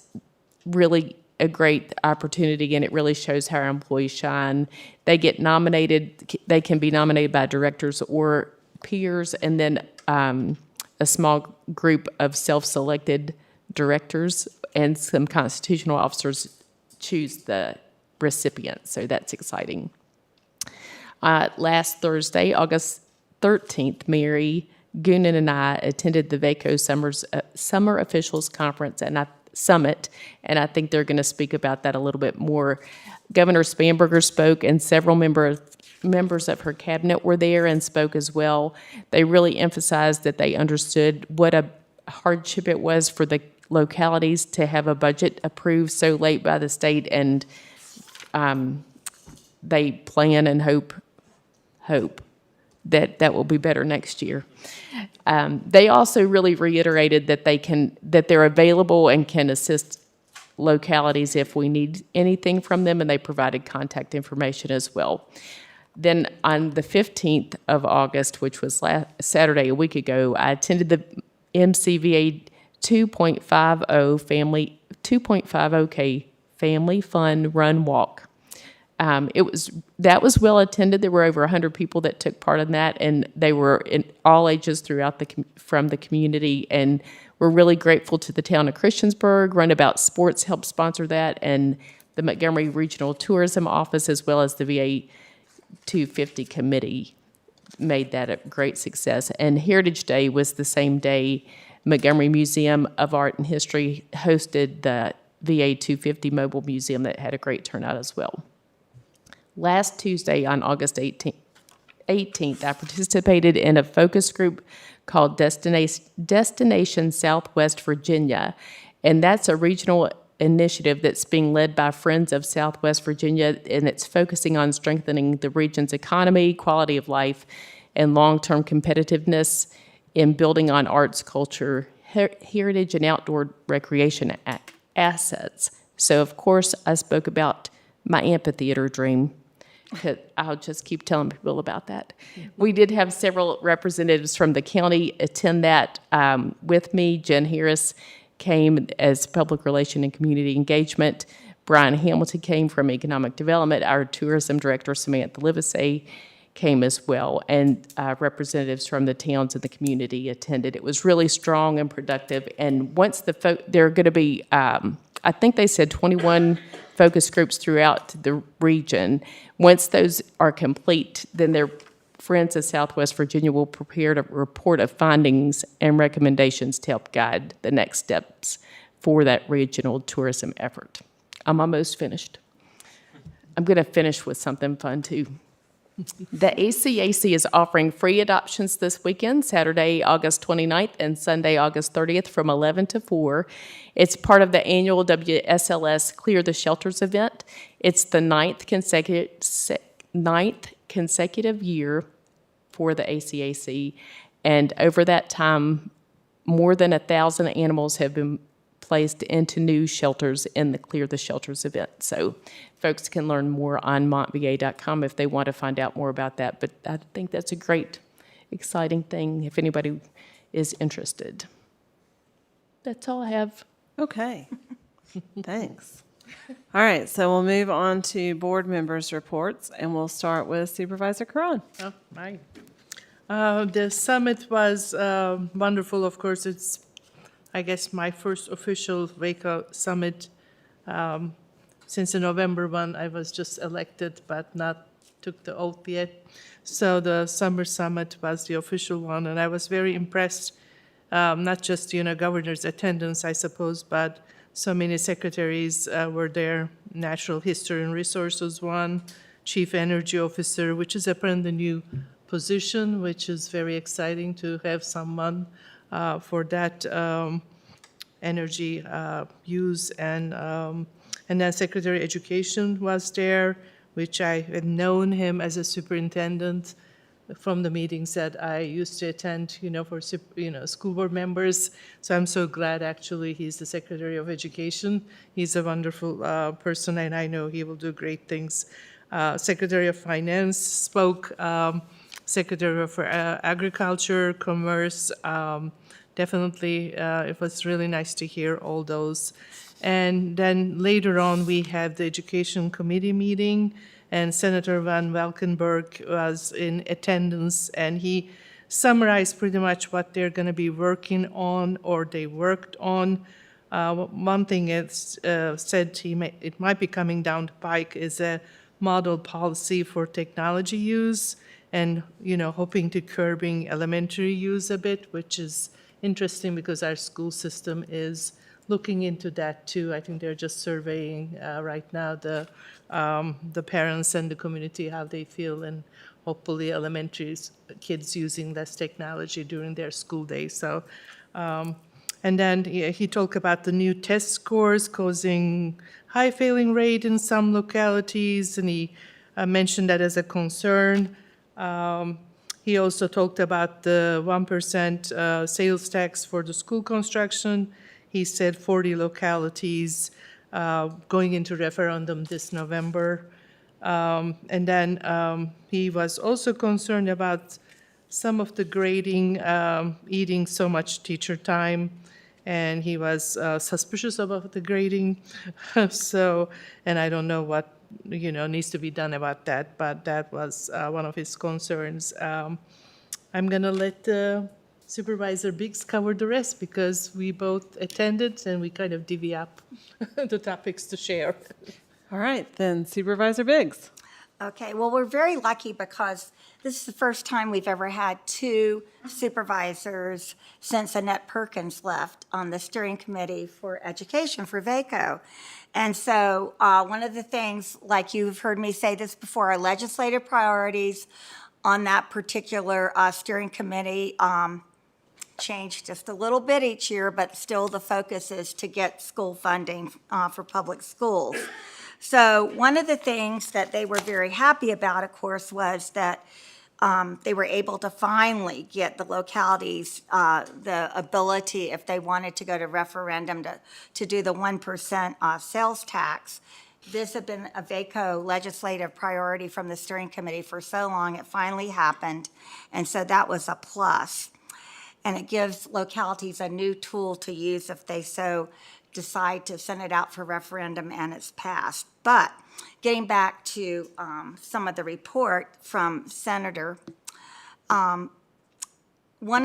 Speaker 7: really a great opportunity, and it really shows how our employees shine. They get nominated. They can be nominated by directors or peers, and then a small group of self-selected directors and some constitutional officers choose the recipient, so that's exciting. Last Thursday, August 13th, Mary Goonan and I attended the VACO Summer Officials Conference Summit, and I think they're going to speak about that a little bit more. Governor Spanberger spoke, and several members of her cabinet were there and spoke as well. They really emphasized that they understood what a hardship it was for the localities to have a budget approved so late by the state, and they plan and hope that will be better next year. They also really reiterated that they're available and can assist localities if we need anything from them, and they provided contact information as well. Then on the 15th of August, which was Saturday a week ago, I attended the MCVA 2.50 2.50K family fun run walk. That was well attended. There were over 100 people that took part in that, and they were in all ages throughout from the community. And we're really grateful to the town of Christiansburg. Runabout Sports helped sponsor that, and the Montgomery Regional Tourism Office, as well as the VA 250 committee, made that a great success. And Heritage Day was the same day. Montgomery Museum of Art and History hosted the VA 250 Mobile Museum that had a great turnout as well. Last Tuesday, on August 18th, I participated in a focus group called Destination Southwest Virginia, and that's a regional initiative that's being led by Friends of Southwest Virginia, and it's focusing on strengthening the region's economy, quality of life, and long-term competitiveness in building on arts, culture, heritage, and outdoor recreation assets. So, of course, I spoke about my amphitheater dream. I'll just keep telling people about that. We did have several representatives from the county attend that with me. Jen Harris came as Public Relation and Community Engagement. Brian Hamilton came from Economic Development. Our Tourism Director, Samantha Livesay, came as well. And representatives from the towns and the community attended. It was really strong and productive. And once there are going to be, I think they said 21 focus groups throughout the region. Once those are complete, then their Friends of Southwest Virginia will prepare a report of findings and recommendations to help guide the next steps for that regional tourism effort. I'm almost finished. I'm going to finish with something fun, too. The ACAC is offering free adoptions this weekend, Saturday, August 29th, and Sunday, August 30th, from 11 to 4. It's part of the annual WSLS Clear the Shelters event. It's the ninth consecutive year for the ACAC, and over that time, more than 1,000 animals have been placed into new shelters in the Clear the Shelters event. So folks can learn more on montva.com if they want to find out more about that. But I think that's a great, exciting thing if anybody is interested. That's all I have.
Speaker 6: Okay. Thanks. All right, so we'll move on to board members' reports, and we'll start with Supervisor Cron.
Speaker 19: Oh, my. The summit was wonderful. Of course, it's, I guess, my first official WACO summit. Since the November one, I was just elected, but not took the oath yet. So the summer summit was the official one, and I was very impressed. Not just, governor's attendance, I suppose, but so many secretaries were there. Natural History and Resources one, Chief Energy Officer, which is apparently a new position, which is very exciting to have someone for that energy use. And then Secretary of Education was there, which I had known him as a superintendent from the meetings that I used to attend, for school board members. So I'm so glad, actually, he's the Secretary of Education. He's a wonderful person, and I know he will do great things. Secretary of Finance spoke, Secretary of Agriculture, Commerce. Definitely, it was really nice to hear all those. And then later on, we had the Education Committee meeting, and Senator Van Valkenburg was in attendance, and he summarized pretty much what they're going to be working on or they worked on. One thing it's said it might be coming down the pike is a model policy for technology use and, hoping to curbing elementary use a bit, which is interesting because our school system is looking into that too. I think they're just surveying right now the parents and the community, how they feel, and hopefully elementary kids using less technology during their school day. So, and then he talked about the new test scores causing high failing rate in some localities, and he mentioned that as a concern. He also talked about the 1% sales tax for the school construction. He said 40 localities going into referendum this November. And then he was also concerned about some of the grading eating so much teacher time. and he was suspicious about the grading. So, and I don't know what, needs to be done about that, but that was one of his concerns. I'm going to let Supervisor Biggs cover the rest because we both attended and we kind of divvy up the topics to share.
Speaker 6: All right, then Supervisor Biggs.
Speaker 5: Okay, well, we're very lucky because this is the first time we've ever had two supervisors since Annette Perkins left on the steering committee for education for VACO. And so one of the things, like you've heard me say this before, our legislative priorities on that particular steering committee change just a little bit each year, but still the focus is to get school funding for public schools. So one of the things that they were very happy about, of course, was that they were able to finally get the localities the ability, if they wanted to go to referendum, to do the 1% sales tax. This had been a VACO legislative priority from the steering committee for so long. It finally happened, and so that was a plus. And it gives localities a new tool to use if they so decide to send it out for referendum and it's passed. But getting back to some of the report from Senator, one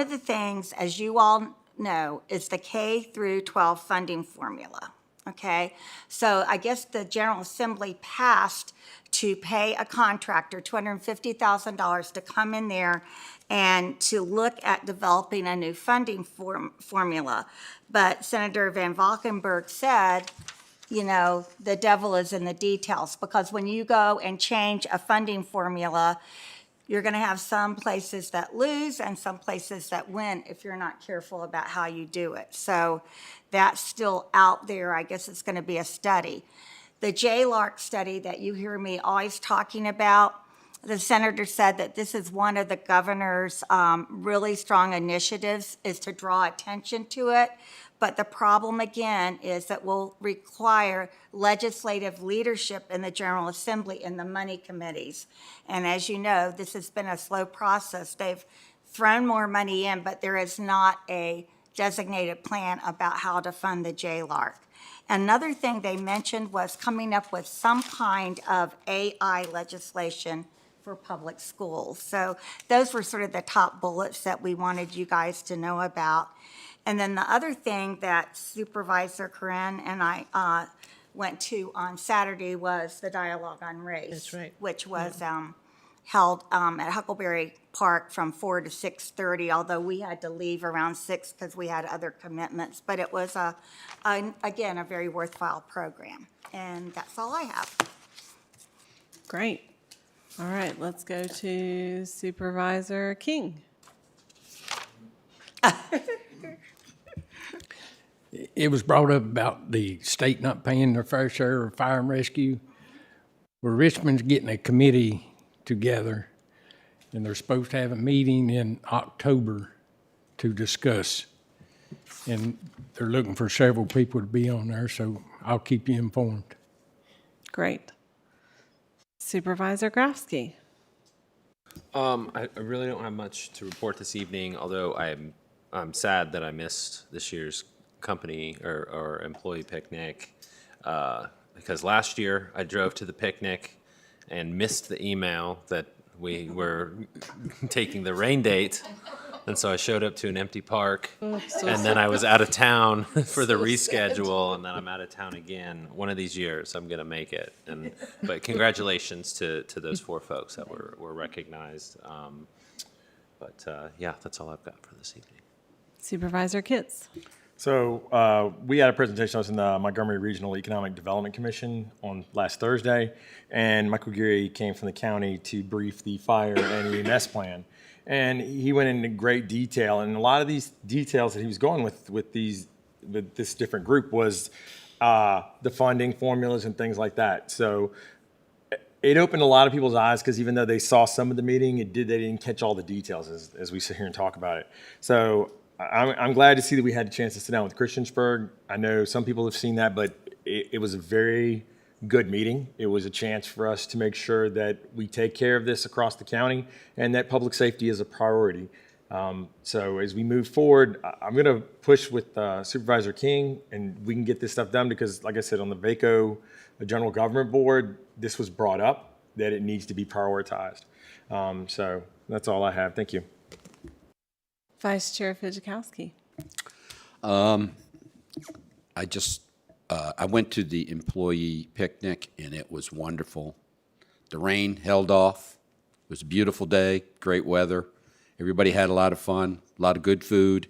Speaker 5: of the things, as you all know, is the K through 12 funding formula. Okay, so I guess the General Assembly passed to pay a contractor $250,000 to come in there and to look at developing a new funding formula. But Senator Van Valkenburg said, the devil is in the details, because when you go and change a funding formula, you're going to have some places that lose and some places that win if you're not careful about how you do it. So that's still out there. I guess it's going to be a study. The JLARC study that you hear me always talking about, the senator said that this is one of the governor's really strong initiatives, is to draw attention to it. But the problem, again, is that will require legislative leadership in the General Assembly and the money committees. And as you know, this has been a slow process. They've thrown more money in, but there is not a designated plan about how to fund the JLARC. Another thing they mentioned was coming up with some kind of AI legislation for public schools. So those were sort of the top bullets that we wanted you guys to know about. And then the other thing that Supervisor Corinne and I went to on Saturday was the dialogue on race.
Speaker 19: That's right.
Speaker 5: Which was held at Huckleberry Park from 4 to 6:30, although we had to leave around 6 because we had other commitments. But it was, again, a very worthwhile program. And that's all I have.
Speaker 6: Great. All right, let's go to Supervisor King.
Speaker 21: It was brought up about the state not paying their fair share of fire and rescue. Well, Richmond's getting a committee together, and they're supposed to have a meeting in October to discuss. And they're looking for several people to be on there, so I'll keep you informed.
Speaker 6: Great. Supervisor Grafsky.
Speaker 4: I really don't have much to report this evening, although I'm sad that I missed this year's company or employee picnic because last year I drove to the picnic and missed the email that we were taking the rain date, and so I showed up to an empty park, and then I was out of town for the reschedule, and then I'm out of town again. One of these years I'm gonna make it, but congratulations to those 4 folks that were recognized. Yeah, that's all I've got for this evening.
Speaker 6: Supervisor Kitts.
Speaker 18: So we had a presentation. I was in the Montgomery Regional Economic Development Commission on last Thursday, and Michael Geary came from the county to brief the fire and EMS plan. And he went into great detail, and a lot of these details that he was going with this different group was the funding formulas and things like that. So it opened a lot of people's eyes, because even though they saw some of the meeting, they didn't catch all the details as we sit here and talk about it. So I'm glad to see that we had a chance to sit down with Christiansburg. I know some people have seen that, but it was a very good meeting. It was a chance for us to make sure that we take care of this across the county and that public safety is a priority. So as we move forward, I'm going to push with Supervisor King, and we can get this stuff done because, like I said, on the VACO, the General Government Board, this was brought up that it needs to be prioritized. So that's all I have. Thank you.
Speaker 6: Vice Chair Fizikowski.
Speaker 1: I went to the employee picnic, and it was wonderful. The rain held off. It was a beautiful day, great weather. Everybody had a lot of fun, a lot of good food.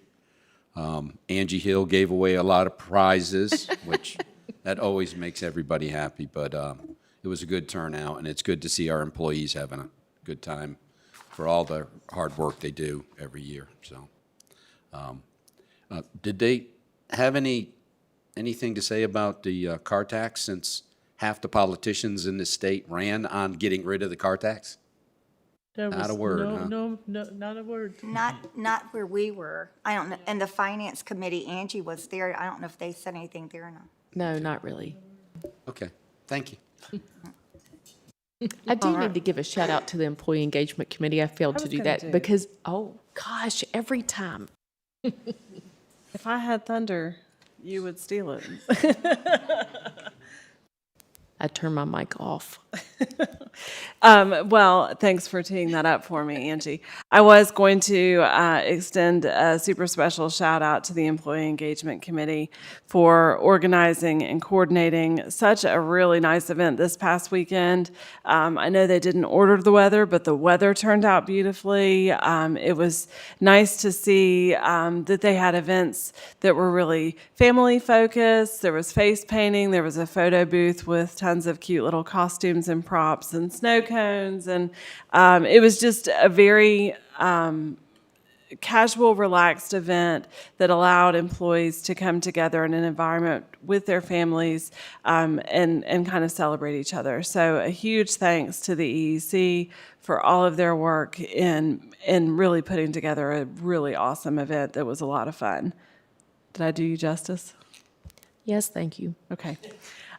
Speaker 1: Angie Hill gave away a lot of prizes, which that always makes everybody happy. But it was a good turnout, and it's good to see our employees having a good time for all the hard work they do every year. So, did they have anything to say about the car tax, since half the politicians in this state ran on getting rid of the car tax?
Speaker 19: There
Speaker 1: Not
Speaker 19: was
Speaker 1: a word,
Speaker 19: no,
Speaker 1: huh?
Speaker 19: no, not a word.
Speaker 5: Not where we were. I don't know. And the Finance Committee, Angie was there. I don't know if they said anything there or not.
Speaker 7: No, not really.
Speaker 1: Okay, thank you.
Speaker 7: I do need to give a shout out to the Employee Engagement Committee. I failed to do that because, oh gosh, every time.
Speaker 6: If I had thunder, you would steal it.
Speaker 7: I turn my mic off.
Speaker 6: Well, thanks for teeing that up for me, Angie. I was going to extend a super special shout out to the Employee Engagement Committee for organizing and coordinating such a really nice event this past weekend. I know they didn't order the weather, but the weather turned out beautifully. It was nice to see that they had events that were really family focused. There was face painting. There was a photo booth with tons of cute little costumes and props and snow cones. And it was just a very casual, relaxed event that allowed employees to come together in an environment with their families and kind of celebrate each other. So a huge thanks to the EEC for all of their work in really putting together a really awesome event that was a lot of fun. Did I do you justice?
Speaker 7: Yes, thank you.
Speaker 6: Okay.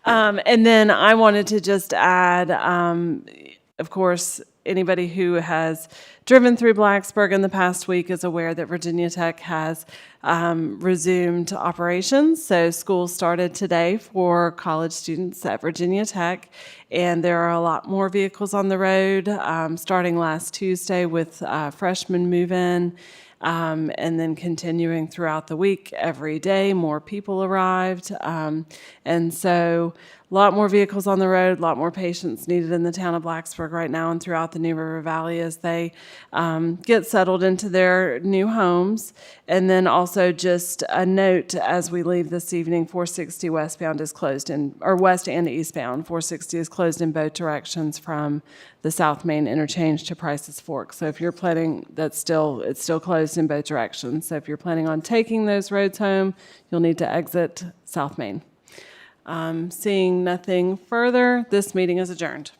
Speaker 6: And then I wanted to just add, of course, anybody who has driven through Blacksburg in the past week is aware that Virginia Tech has resumed operations. So school started today for college students at Virginia Tech, and there are a lot more vehicles on the road, starting last Tuesday with freshmen move-in. And then continuing throughout the week, every day, more people arrived. And so a lot more vehicles on the road, a lot more patients needed in the town of Blacksburg right now and throughout the New River Valley as they get settled into their new homes. And then also just a note as we leave this evening, 460 westbound is closed or west and eastbound. 460 is closed in both directions from the South Main interchange to Price's Fork. So if you're planning, it's still closed in both directions. So if you're planning on taking those roads home, you'll need to exit South Main. Seeing nothing further, this meeting is adjourned.